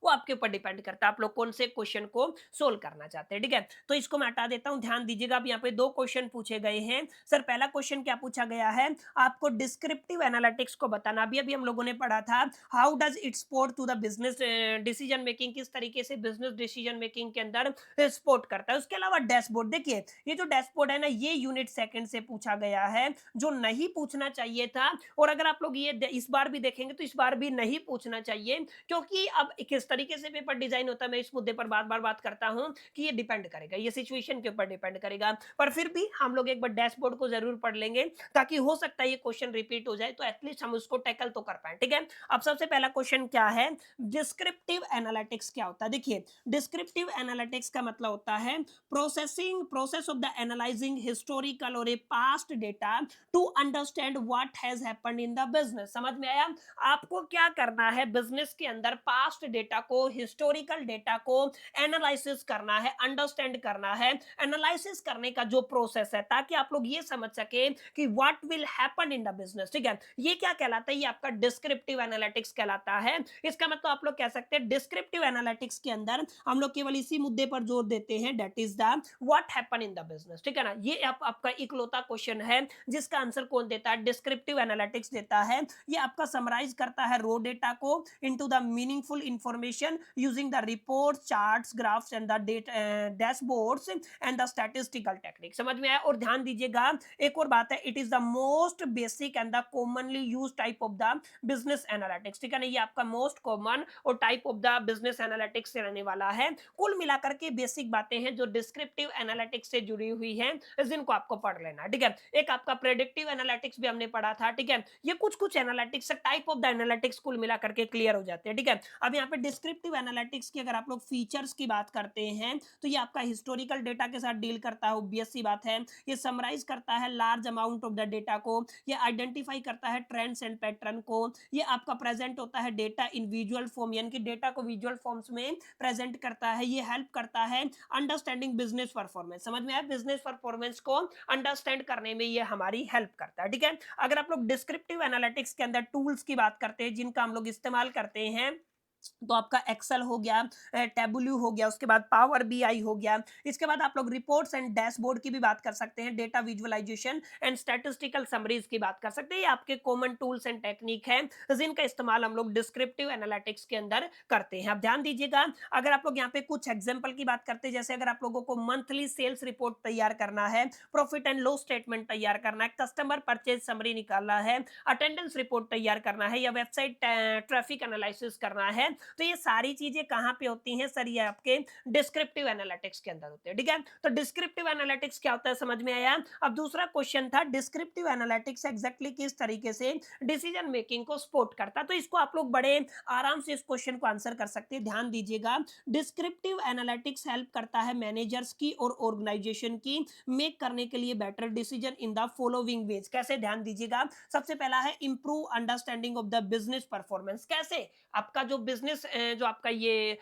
वो आपके ऊपर डिपेंड करता है आप लोग कौन से क्वेश्चन को सोल्व करना चाहते हैं। ठीक है, तो इसको मैं हटा देता हूं, ध्यान दीजिएगा। अब यहाँ पे 2 क्वेश्चन पूछे गए हैं। सर पहला क्वेश्चन क्या पूछा गया है, आपको डिस्क्रिप्टिव एनालिटिक्स को बताना। अभी अभी हम लोगों ने पढ़ा था how does it support to the business decision making, किस तरीके से बिजनेस डिसीजन मेकिंग के अंदर सपोर्ट करता है। उसके अलावा डैशबोर्ड, देखिए ये जो डैशबोर्ड है ना, ये यूनिट सेकंड से पूछा गया है, जो नहीं पूछना चाहिए था। और अगर आप लोग ये इस बार भी देखेंगे तो इस बार भी नहीं पूछना चाहिए, क्योंकि अब किस तरीके से पेपर डिजाइन होता है, मैं इस मुद्दे पर बार बार बात करता हूं कि ये डिपेंड करेगा, ये सिचुएशन के ऊपर डिपेंड करेगा। पर फिर भी हम लोग एक बार डैशबोर्ड को जरूर पढ़ लेंगे, ताकि हो सकता है ये क्वेश्चन रिपीट हो जाए, तो एटलीस्ट हम उसको टैकल तो कर पाए। ठीक है, अब सबसे पहला क्वेश्चन क्या है, डिस्क्रिप्टिव एनालिटिक्स क्या होता है। देखिए, डिस्क्रिप्टिव एनालिटिक्स का मतलब होता है process of the analyzing historical और a past data to understand what has happened in the business. समझ में आया? आपको क्या करना है, बिजनेस के अंदर पास्ट डेटा को, हिस्टोरिकल डेटा को एनालिसिस करना है, अंडरस्टैंड करना है। एनालिसिस करने का जो प्रोसेस है, ताकि आप लोग ये समझ सके कि what will happen in the business. ठीक है, ये क्या कहलाता है, ये आपका डिस्क्रिप्टिव एनालिटिक्स कहलाता है। इसका मतलब आप लोग कह सकते हैं डिस्क्रिप्टिव एनालिटिक्स के अंदर हम लोग केवल इसी मुद्दे पर जोर देते हैं, that is the what happen in the business. ठीक है ना, ये आपका इकलौता क्वेश्चन है जिसका आंसर कौन देता है, डिस्क्रिप्टिव एनालिटिक्स देता है। ये आपका समराइज करता है रो डेटा को into the meaningful information using the report, charts, graphs and the dashboards and the statistical technique. समझ में आया? और ध्यान दीजिएगा, एक और बात है, it is the most basic and the commonly use type of the business analytics. ठीक है ना, ये आपका मोस्ट कॉमन और type of the business analytics से रहने वाला है। कुल मिलाकर के बेसिक बातें हैं जो डिस्क्रिप्टिव एनालिटिक्स से जुड़ी हुई हैं, जिनको आपको पढ़ लेना है। ठीक है, एक आपका प्रेडिक्टिव एनालिटिक्स भी हमने पढ़ा था। ठीक है, ये कुछ कुछ analytics type of the analytics कुल मिला करके क्लियर हो जाते हैं। ठीक है, अब यहाँ पे डिस्क्रिप्टिव एनालिटिक्स की अगर आप लोग फीचर्स की बात करते हैं, तो ये आपका हिस्टोरिकल डेटा के साथ डील करता है, ऑब्वियस सी बात है। ये समराइज करता है large amount of the data को, ये आइडेंटिफाई करता है ट्रेंड्स एंड पैटर्न को, ये आपका प्रेजेंट होता है डेटा इन विजुअल फॉर्म, यानी कि डेटा को विजुअल फॉर्म्स में प्रेजेंट करता है। ये हेल्प करता है अंडरस्टैंडिंग बिजनेस परफॉर्मेंस। समझ में आया? बिजनेस परफॉर्मेंस को अंडरस्टैंड करने में ये हमारी हेल्प करता है। ठीक है, अगर आप लोग डिस्क्रिप्टिव एनालिटिक्स के अंदर टूल्स की बात करते हैं जिनका हम लोग इस्तेमाल करते हैं, तो आपका एक्सेल हो गया, टेबुल्यू हो गया, उसके बाद पावर बीआई हो गया। इसके बाद आप लोग रिपोर्ट्स एंड डैशबोर्ड की भी बात कर सकते हैं, data visualisation and statistical summaries की बात कर सकते हैं। ये आपके कॉमन टूल्स एंड टेक्निक हैं जिनका इस्तेमाल हम लोग डिस्क्रिप्टिव एनालिटिक्स के अंदर करते हैं। अब ध्यान दीजिएगा, अगर आप लोग यहाँ पे कुछ एग्जाम्पल की बात करते हैं, जैसे अगर आप लोगों को मंथली सेल्स रिपोर्ट तैयार करना है, प्रॉफिट एंड लॉस स्टेटमेंट तैयार करना है, कस्टमर परचेज समरी निकालना है, अटेंडेंस रिपोर्ट तैयार करना है, या वेबसाइट ट्रैफिक एनालिसिस करना है, तो ये सारी चीजें कहां पे होती हैं सर, ये आपके डिस्क्रिप्टिव एनालिटिक्स के अंदर होते हैं। ठीक है, तो डिस्क्रिप्टिव एनालिटिक्स क्या होता है समझ में आया? अब दूसरा क्वेश्चन था डिस्क्रिप्टिव एनालिटिक्स एग्जैक्टली किस तरीके से डिसीजन मेकिंग को सपोर्ट करता है, तो इसको आप लोग बड़े आराम से इस क्वेश्चन को आंसर कर सकते हैं। ध्यान दीजिएगा, डिस्क्रिप्टिव एनालिटिक्स हेल्प करता है मैनेजर्स की और ऑर्गेनाइजेशन की मेक करने के लिए better decision in the following veg. कैसे? ध्यान दीजिएगा, सबसे पहला है improve understanding of the business performance. कैसे? आपका जो बिजनेस बिजनेस जो आपका ये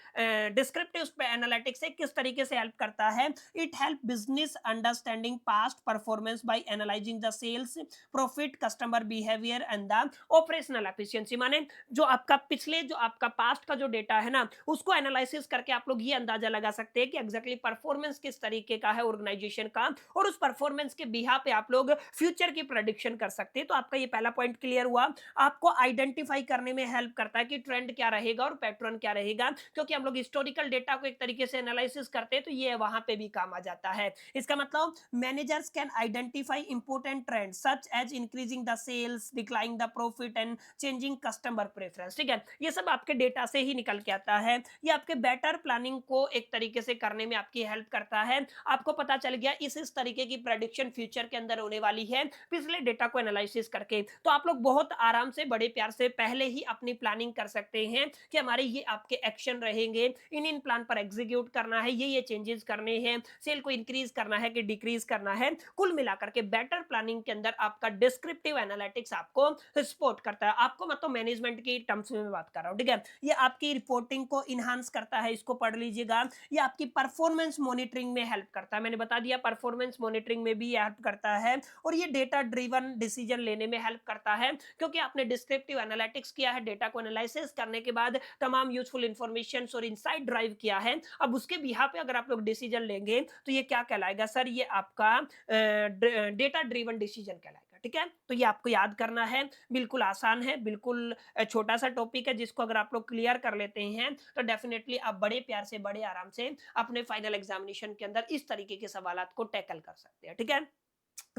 डिस्क्रिप्टिव एनालिटिक्स है किस तरीके से हेल्प करता है? It help business understanding past performance by analysing the sales profit customer behaviour and the operational efficiency. माने जो आपका पिछले जो आपका पास्ट का जो डेटा है ना उसको एनालिसिस करके आप लोग ये अंदाजा लगा सकते हैं कि एग्जैक्टली परफॉर्मेंस किस तरीके का है ऑर्गेनाइजेशन का, और उस परफॉर्मेंस के बिहा पे आप लोग फ्यूचर की प्रेडिक्शन कर सकते हैं। तो आपका ये पहला पॉइंट क्लियर हुआ। आपको आइडेंटिफाई करने में हेल्प करता है कि ट्रेंड क्या रहेगा और पैटर्न क्या रहेगा, क्योंकि हम लोग हिस्टोरिकल डेटा को एक तरीके से एनालिसिस करते हैं तो ये वहां पे भी काम आ जाता है। इसका मतलब managers can identify important trend such as increasing the sales, declining the profit and changing customer preference. ठीक है, ये सब आपके डेटा से ही निकल के आता है। ये आपके बेटर प्लानिंग को एक तरीके से करने में आपकी हेल्प करता है। आपको पता चल गया इस तरीके की प्रेडिक्शन फ्यूचर के अंदर होने वाली है पिछले डेटा को एनालिसिस करके, तो आप लोग बहुत आराम से बड़े प्यार से पहले ही अपनी प्लानिंग कर सकते हैं कि हमारे ये आपके एक्शन रहेंगे, इन प्लान पर एग्जीक्यूट करना है, ये चेंजेस करने हैं, सेल को इंक्रीज करना है कि डिक्रीज करना है। कुल मिलाकर के बेटर प्लानिंग के अंदर आपका डिस्क्रिप्टिव एनालिटिक्स आपको सपोर्ट करता है। आपको मतलब मैनेजमेंट की टर्म्स में बात कर रहा हूं, ठीक है। ये आपकी रिपोर्टिंग को इनहांस करता है, इसको पढ़ लीजिएगा। ये आपकी परफॉर्मेंस मॉनिटरिंग में हेल्प करता है, मैंने बता दिया परफॉर्मेंस मॉनिटरिंग में भी हेल्प करता है। और ये डेटा ड्रिवन डिसीजन लेने में हेल्प करता है, क्योंकि आपने डिस्क्रिप्टिव एनालिटिक्स किया है, डेटा को एनालिसिस करने के बाद तमाम यूजफुल इंफॉर्मेशन और इनसाइट ड्राइव किया है। अब उसके बिहा पे अगर आप लोग डिसीजन लेंगे तो ये क्या कहलाएगा सर? ये आपका डेटा ड्रिवन डिसीजन कहलाएगा। ठीक है, तो ये आपको याद करना है, बिल्कुल आसान है, बिल्कुल छोटा सा टॉपिक है, जिसको अगर आप लोग क्लियर कर लेते हैं तो डेफिनेटली आप बड़े प्यार से बड़े आराम से अपने फाइनल एग्जामिनेशन के अंदर इस तरीके के सवालात को टैकल कर सकते हैं। ठीक है,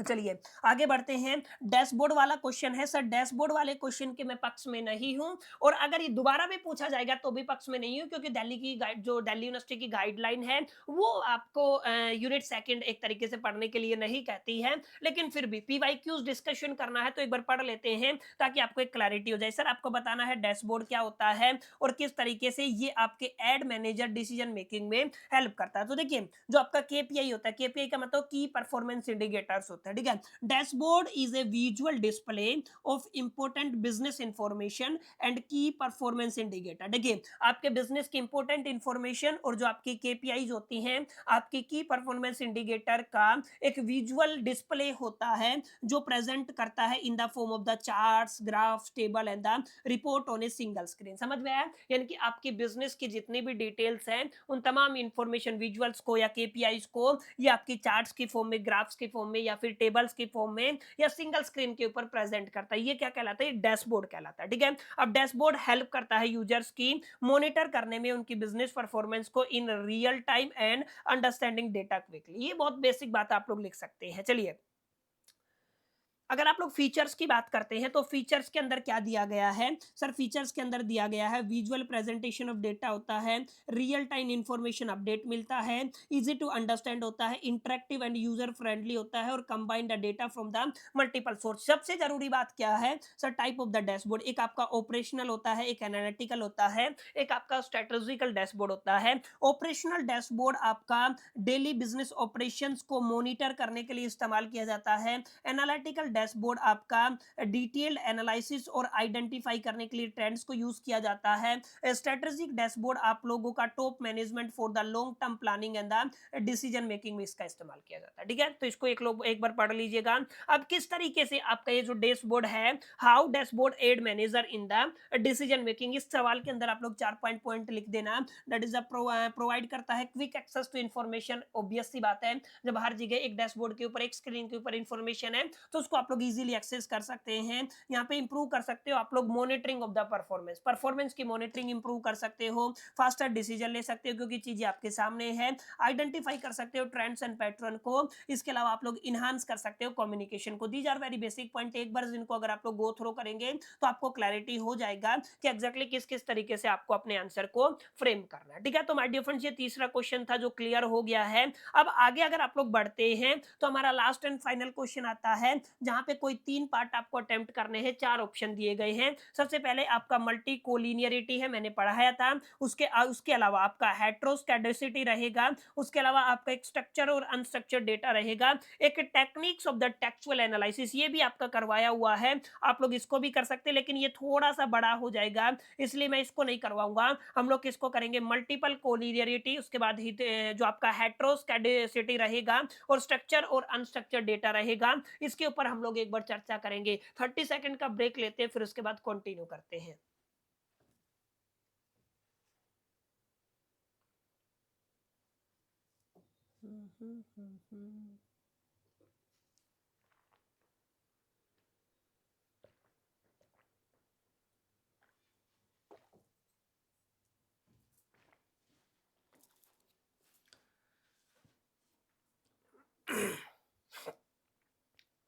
चलिए आगे बढ़ते हैं। डैशबोर्ड वाला क्वेश्चन है सर, डैशबोर्ड वाले क्वेश्चन के मैं पक्ष में नहीं हूं, और अगर ये दोबारा भी पूछा जाएगा तो भी पक्ष में नहीं हूं, क्योंकि दिल्ली की गाइड जो दिल्ली यूनिवर्सिटी की गाइडलाइन है वो आपको यूनिट सेकंड एक तरीके से पढ़ने के लिए नहीं कहती है, लेकिन फिर भी पीवाईक्यूज डिस्कशन करना है तो एक बार पढ़ लेते हैं ताकि आपको एक क्लैरिटी हो जाए। सर आपको बताना है डैशबोर्ड क्या होता है और किस तरीके से ये आपके एड मैनेजर डिसीजन मेकिंग में हेल्प करता है। तो देखिए जो आपका केपीआई होता है, केपीआई का मतलब की परफॉर्मेंस इंडिकेटर्स होता है। ठीक है, dashboard is a visual display of important business information and की परफॉर्मेंस इंडिकेटर। देखिए आपके बिजनेस की इंपॉर्टेंट इंफॉर्मेशन और जो आपकी केपीआईज होती हैं, आपकी की परफॉर्मेंस इंडिकेटर का एक विजुअल डिस्प्ले होता है जो प्रेजेंट करता है in the form of the charts, graphs, table and the report on a single screen. समझ में आया? यानी कि आपकी बिजनेस की जितनी भी डिटेल्स हैं उन तमाम इंफॉर्मेशन विजुअल्स को या केपीआईज को ये आपकी चार्ट्स की फॉर्म में, ग्राफ्स की फॉर्म में या फिर टेबल्स की फॉर्म में या सिंगल स्क्रीन के ऊपर प्रेजेंट करता है। ये क्या कहलाता है? डैशबोर्ड कहलाता है। ठीक है, अब डैशबोर्ड हेल्प करता है यूजर्स की मॉनिटर करने में उनकी बिजनेस परफॉर्मेंस को in real time and understanding data quickly. ये बहुत बेसिक बात आप लोग लिख सकते हैं। चलिए अगर आप लोग फीचर्स की बात करते हैं तो फीचर्स के अंदर क्या दिया गया है सर? फीचर्स के अंदर दिया गया है विजुअल प्रेजेंटेशन ऑफ डेटा होता है, रियल टाइम इंफॉर्मेशन अपडेट मिलता है, इजी टू अंडरस्टैंड होता है, इंटरेक्टिव एंड यूजर फ्रेंडली होता है और combine the data from the multiple source. सबसे जरूरी बात क्या है sir? Type of the dashboard. एक आपका ऑपरेशनल होता है, एक एनालिटिकल होता है, एक आपका स्ट्रेटेजिकल डैशबोर्ड होता है। ऑपरेशनल डैशबोर्ड आपका डेली बिजनेस ऑपरेशंस को मॉनिटर करने के लिए इस्तेमाल किया जाता है। एनालिटिकल डैशबोर्ड आपका डिटेल्ड एनालिसिस और आइडेंटिफाई करने के लिए ट्रेंड्स को यूज किया जाता है। स्ट्रेटेजिक डैशबोर्ड आप लोगों का top management for the long term planning and the decision making में इसका इस्तेमाल किया जाता है। ठीक है, तो इसको एक बार पढ़ लीजिएगा। अब किस तरीके से आपका ये जो डैशबोर्ड है, how dashboard add manager in the decision making, इस सवाल के अंदर आप लोग 4 पॉइंट लिख देना। दैट इज प्रोवाइड करता है quick access to information. Obvious सी बात है, जब हर जगह एक डैशबोर्ड के ऊपर, एक स्क्रीन के ऊपर इंफॉर्मेशन है तो उसको आप लोग इजीली एक्सेस कर सकते हैं। यहाँ पे इंप्रूव कर सकते हो आप लोग मॉनिटरिंग ऑफ द परफॉर्मेंस की मॉनिटरिंग इंप्रूव कर सकते हो, फास्टर डिसीजन ले सकते हो क्योंकि चीजें आपके सामने है, आइडेंटिफाई कर सकते हो ट्रेंड्स एंड पैटर्न को। इसके अलावा आप लोग इनहांस कर सकते हो कम्युनिकेशन को। These are very basic point, एक बार जिनको अगर आप लोग गो थ्रो करेंगे तो आपको क्लैरिटी हो जाएगा कि एग्जैक्टली किस किस तरीके से आपको अपने आंसर को फ्रेम करना है। ठीक है, तो माय डियर फ्रेंड्स ये तीसरा क्वेश्चन था जो क्लियर हो गया है। अब आगे अगर आप लोग बढ़ते हैं तो हमारा लास्ट एंड फाइनल क्वेश्चन आता है जहां यहाँ पे कोई 3 पार्ट आपको अटेम्प्ट करने हैं, 4 ऑप्शन दिए गए हैं। सबसे पहले आपका मल्टी कोलिनियरिटी है, मैंने पढ़ाया था। उसके अलावा आपका हेटेरोस्कैडोसिटी रहेगा, उसके अलावा आपका एक स्ट्रक्चर और अनस्ट्रक्चर्ड डेटा रहेगा, एक techniques of the textual analysis ये भी आपका करवाया हुआ है। आप लोग इसको भी कर सकते हैं, लेकिन ये थोड़ा-सा बड़ा हो जाएगा, इसलिए मैं इसको नहीं करवाऊँगा। हम लोग किसको करेंगे, मल्टीपल कोलिनियरिटी, उसके बाद जो आपका हेटेरोस्कैडोसिटी रहेगा और स्ट्रक्चर और अनस्ट्रक्चर्ड डेटा रहेगा। इसके ऊपर हम लोग एक बार चर्चा करेंगे। 30 सेकंड का ब्रेक लेते हैं, फिर उसके बाद कंटिन्यू करते हैं। हम्म, हम्म, हम्म, हम्म।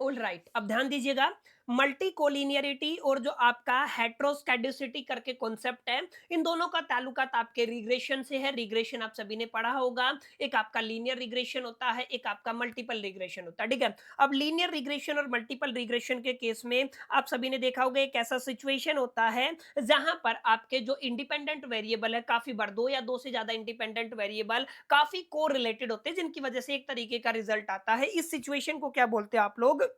ऑल राइट, अब ध्यान दीजिएगा। मल्टी कोलिनियरिटी और जो आपका हेट्रोस्कैडोसिटी करके कॉन्सेप्ट है, इन दोनों का ताल्लुकात आपके रिग्रेशन से है। रिग्रेशन आप सभी ने पढ़ा होगा, एक आपका लीनियर रिग्रेशन होता है, एक आपका मल्टीपल रिग्रेशन होता है, ठीक है। अब लीनियर रिग्रेशन और मल्टीपल रिग्रेशन के केस में आप सभी ने देखा होगा एक ऐसा सिचुएशन होता है जहां पर आपके जो इंडिपेंडेंट वेरिएबल है, काफी बार दो या दो से ज्यादा इंडिपेंडेंट वेरिएबल काफी को रिलेटेड होते हैं, जिनकी वजह से एक तरीके का रिजल्ट आता है। इस सिचुएशन को क्या बोलते हैं आप लोग,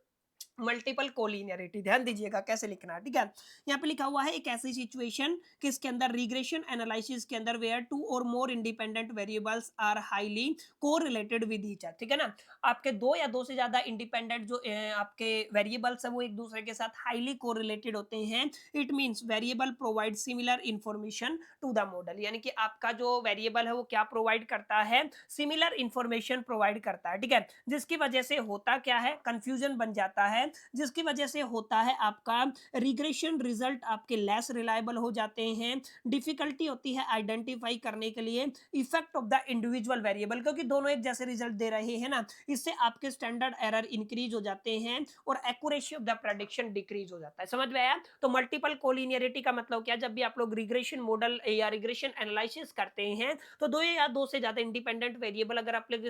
मल्टीपल कोलिनियरिटी। ध्यान दीजिएगा कैसे लिखना है, ठीक है। यहाँ पे लिखा हुआ है एक ऐसी सिचुएशन किसके अंदर, रिग्रेशन एनालिसिस के अंदर, where two or more independent variables are highly correlated with each other, ठीक है ना। आपके दो या दो से ज्यादा इंडिपेंडेंट जो आपके वेरिएबल्स है वो एक दूसरे के साथ हाईली कोरिलेटेड होते हैं। It means variable provide similar information to the model, यानी कि आपका जो वेरिएबल है वो क्या प्रोवाइड करता है, सिमिलर इंफॉर्मेशन प्रोवाइड करता है, ठीक है। जिसकी वजह से होता क्या है, कंफ्यूजन बन जाता है, जिसकी वजह से होता है आपका रिग्रेशन रिजल्ट आपके लेस रिलायबल हो जाते हैं। डिफिकल्टी होती है आइडेंटिफाई करने के लिए effect of the individual variable, क्योंकि दोनों एक जैसे रिजल्ट दे रहे हैं ना, इससे आपके स्टैंडर्ड एरर इंक्रीज हो जाते हैं और accuracy of the prediction decrease हो जाता है। समझ में आया। तो मल्टीपल कोलिनियरिटी का मतलब क्या, जब भी आप लोग रिग्रेशन मॉडल या रिग्रेशन एनालिसिस करते हैं तो दो या दो से ज्यादा इंडिपेंडेंट वेरिएबल अगर आप लोग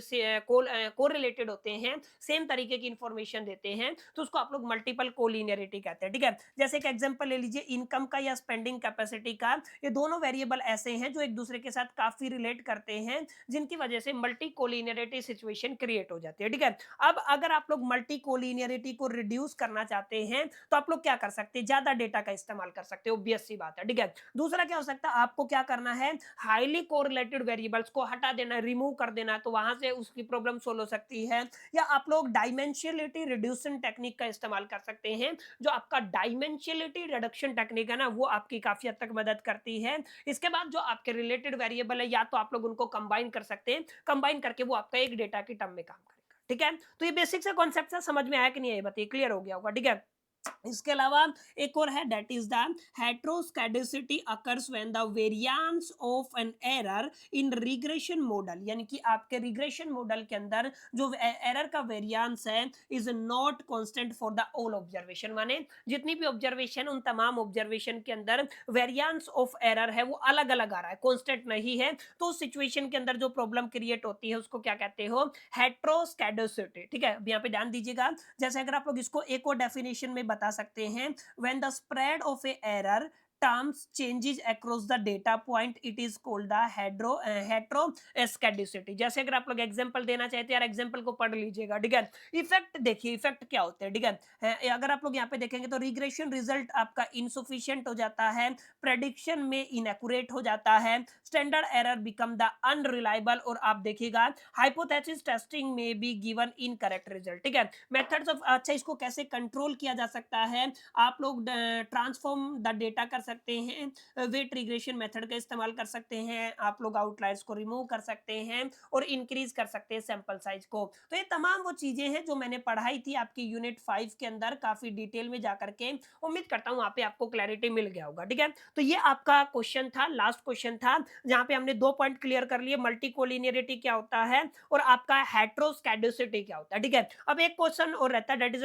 कोरिलेटेड होते हैं, सेम तरीके की इंफॉर्मेशन देते हैं, तो उसको आप लोग मल्टीपल कोलिनियरिटी कहते हैं, ठीक है। जैसे एक एग्जांपल ले लीजिए इनकम का या स्पेंडिंग कैपेसिटी का, ये दोनों वेरिएबल ऐसे हैं जो एक दूसरे के साथ काफी रिलेट करते हैं, जिनकी वजह से मल्टी कोलिनियरिटी सिचुएशन क्रिएट हो जाती है, ठीक है। अब अगर आप लोग मल्टी कोलिनियरिटी को रिड्यूस करना चाहते हैं तो आप लोग क्या कर सकते हैं, ज्यादा डेटा का इस्तेमाल कर सकते हो, ऑब्वियस सी बात है, ठीक है। दूसरा क्या हो सकता है, आपको क्या करना है, हाईली कोरिलेटेड वेरिएबल्स को हटा देना, रिमूव कर देना, तो वहां से उसकी प्रॉब्लम सोल्व हो सकती है। या आप लोग डायमेंशियलिटी रिड्यूसिंग टेक्निक का इस्तेमाल कर सकते हैं। जो आपका डायमेंशियलिटी रिडक्शन टेक्निक है ना, वो आपकी काफी हद तक मदद करती है। इसके बाद जो आपके रिलेटेड वेरिएबल है, या तो आप लोग उनको कंबाइन कर सकते हैं, कंबाइन करके वो आपका एक डेटा की टर्म में काम करेगा, ठीक है। तो ये बेसिक सा कॉन्सेप्ट है, समझ में आया कि नहीं है, बताइए, क्लियर हो गया होगा, ठीक है। इसके अलावा एक और है, that is the heteroscedasticity occurs when the variance of an error in regression model, यानी कि आपके रिग्रेशन मॉडल के अंदर जो एरर का वेरिएंस है is not constant for the all observation, माने जितनी भी ऑब्जर्वेशन, उन तमाम ऑब्जर्वेशन के अंदर वेरिएंस ऑफ एरर है वो अलग अलग आ रहा है, कांस्टेंट नहीं है। तो उस सिचुएशन के अंदर जो प्रॉब्लम क्रिएट होती है उसको क्या कहते हो, हेटेरोस्कैडोसिटी, ठीक है। अब यहाँ पे ध्यान दीजिएगा, जैसे अगर आप लोग इसको एक और डेफिनेशन में बता सकते हैं, when the spread of A error terms changes across the data point it is called the heteroscedasticity। जैसे अगर आप लोग एग्जांपल देना चाहते हैं, यार एग्जांपल को पढ़ लीजिएगा, ठीक है। इफेक्ट देखिए, इफेक्ट क्या होते हैं, ठीक है। अगर आप लोग यहाँ पे देखेंगे तो रिग्रेशन रिजल्ट आपका इनसफिशिएंट हो जाता है, प्रेडिक्शन में इनएक्यूरेट हो जाता है, standard error become the unreliable, और आप देखिएगा हाइपोथेसिस टेस्टिंग में बी गिवन इनकरेक्ट रिजल्ट, ठीक है। मेथड्स ऑफ, अच्छा इसको कैसे कंट्रोल किया जा सकता है, आप लोग ट्रांसफॉर्म द डेटा कर सकते हैं, वेट रिग्रेशन मेथड का इस्तेमाल कर सकते हैं, आप लोग आउटलायर्स को रिमूव कर सकते हैं और इंक्रीज कर सकते हैं सैंपल साइज को। तो ये तमाम वो चीजें हैं जो मैंने पढ़ाई थी आपकी यूनिट 5 के अंदर काफी डिटेल में जाकर के। उम्मीद करता हूं वहां पे आपको क्लैरिटी मिल गया होगा, ठीक है। तो ये आपका क्वेश्चन था, लास्ट क्वेश्चन था, जहां पे हमने 2 पॉइंट क्लियर कर लिए, मल्टी कोलिनियरिटी क्या होता है और आपका हेटेरोस्कैडोसिटी क्या होता है, ठीक है। अब एक क्वेश्चन और रहता है, दैट इज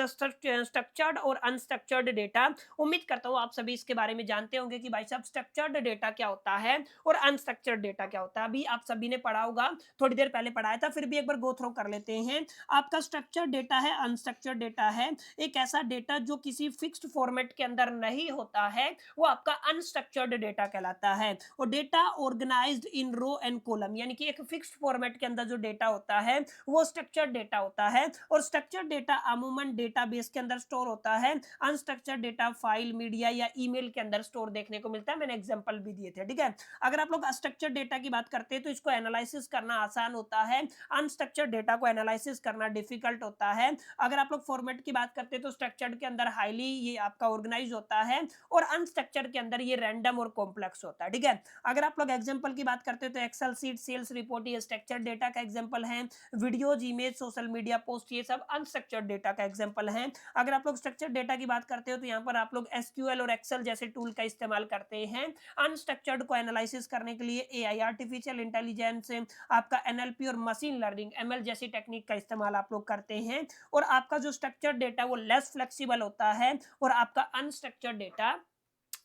स्ट्रक्चर्ड और अनस्ट्रक्चर्ड डेटा। उम्मीद करता हूं आप सभी इसके बारे में जानते जानते होंगे कि भाई साहब स्ट्रक्चर्ड डेटा क्या होता है और अनस्ट्रक्चर्ड डेटा क्या होता है। अभी आप सभी ने पढ़ा होगा, थोड़ी देर पहले पढ़ाया था, फिर भी एक बार गो थ्रू कर लेते हैं। आपका स्ट्रक्चर्ड डेटा है, अनस्ट्रक्चर्ड डेटा है, एक ऐसा डेटा जो किसी फिक्स्ड फॉर्मेट के अंदर नहीं होता है, वो आपका अनस्ट्रक्चर्ड डेटा कहलाता है। और data organized in row and column, यानी कि एक फिक्स्ड फॉर्मेट के अंदर जो डेटा होता है वो स्ट्रक्चर्ड डेटा होता है। और स्ट्रक्चर्ड डेटा अमूमन डेटाबेस के अंदर स्टोर होता है। अनस्ट्रक्चर्ड डेटा फाइल, मीडिया या ईमेल के अंदर स्टोर देखने को मिलता है। मैंने एग्जांपल भी दिए थे, ठीक है। अगर आप लोग स्ट्रक्चर्ड डेटा की बात करते हैं तो इसको एनालिसिस करना आसान होता है, अनस्ट्रक्चर्ड डेटा को एनालिसिस करना डिफिकल्ट होता है। अगर आप लोग फॉर्मेट की बात करते हैं तो स्ट्रक्चर्ड के अंदर हाईली ये आपका ऑर्गेनाइज होता है और अनस्ट्रक्चर्ड के अंदर ये रैंडम और कॉम्प्लेक्स होता है, ठीक है। अगर आप लोग एग्जांपल की बात करते हैं तो एक्सेल सीट, सेल्स रिपोर्ट ये स्ट्रक्चर्ड डेटा का एग्जांपल है। Videos, image, social media post ये सब अनस्ट्रक्चर्ड डेटा का एग्जांपल है। अगर आप लोग स्ट्रक्चर्ड डेटा की बात करते हो तो यहाँ पर आप लोग एसक्यूएल और एक्सेल जैसे टूल का इस्तेमाल करते हैं। अनस्ट्रक्चर्ड को एनालिसिस करने के लिए एआई, आर्टिफिशियल इंटेलिजेंस, आपका एनएलपी और मशीन लर्निंग, एमएल जैसी टेक्निक का इस्तेमाल आप लोग करते हैं। और आपका जो स्ट्रक्चर्ड डेटा वो लेस फ्लेक्सिबल होता है और आपका अनस्ट्रक्चर्ड डेटा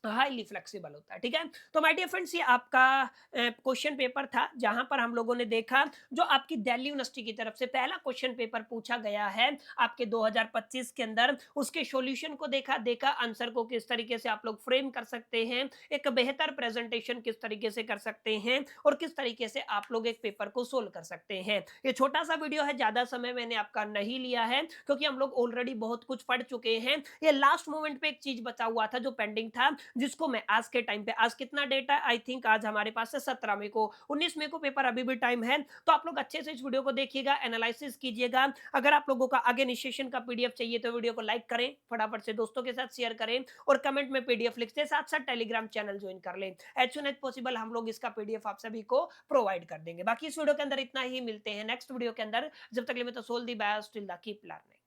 हाईली फ्लेक्सिबल होता है, ठीक है। तो माय डियर फ्रेंड्स, ये आपका क्वेश्चन पेपर था जहां पर हम लोगों ने देखा जो आपकी दिल्ली यूनिवर्सिटी की तरफ से पहला क्वेश्चन पेपर पूछा गया है आपके 2025 के अंदर, उसके सॉल्यूशन को देखा आंसर को किस तरीके से आप लोग फ्रेम कर सकते हैं, एक बेहतर प्रेजेंटेशन किस तरीके से कर सकते हैं और किस तरीके से आप लोग एक पेपर को सोल्व कर सकते हैं। ये छोटा सा वीडियो है, ज्यादा समय मैंने आपका नहीं लिया है क्योंकि हम लोग ऑलरेडी बहुत कुछ पढ़ चुके हैं। ये लास्ट मोमेंट पे एक चीज बचा हुआ था जो पेंडिंग था, जिसको मैं आज के टाइम पे, आज कितना डेटा, आई थिंक आज हमारे पास है 17 मई को, 19 मई को पेपर, अभी भी टाइम है। तो आप लोग अच्छे से इस वीडियो को देखिएगा, एनालिसिस कीजिएगा। अगर आप लोगों का आगे इनिशिएशन का पीडीएफ चाहिए तो वीडियो को लाइक करें, फटाफट से दोस्तों के साथ शेयर करें और कमेंट में पीडीएफ लिखते साथ साथ टेलीग्राम चैनल ज्वाइन कर लें। एज सुन एज पॉसिबल हम लोग इसका पीडीएफ आप सभी को प्रोवाइड कर देंगे। बाकी इस वीडियो के अंदर इतना ही, मिलते हैं नेक्स्ट वीडियो के अंदर। जब तक के लिए मैं तो soul the best, till the keep learning.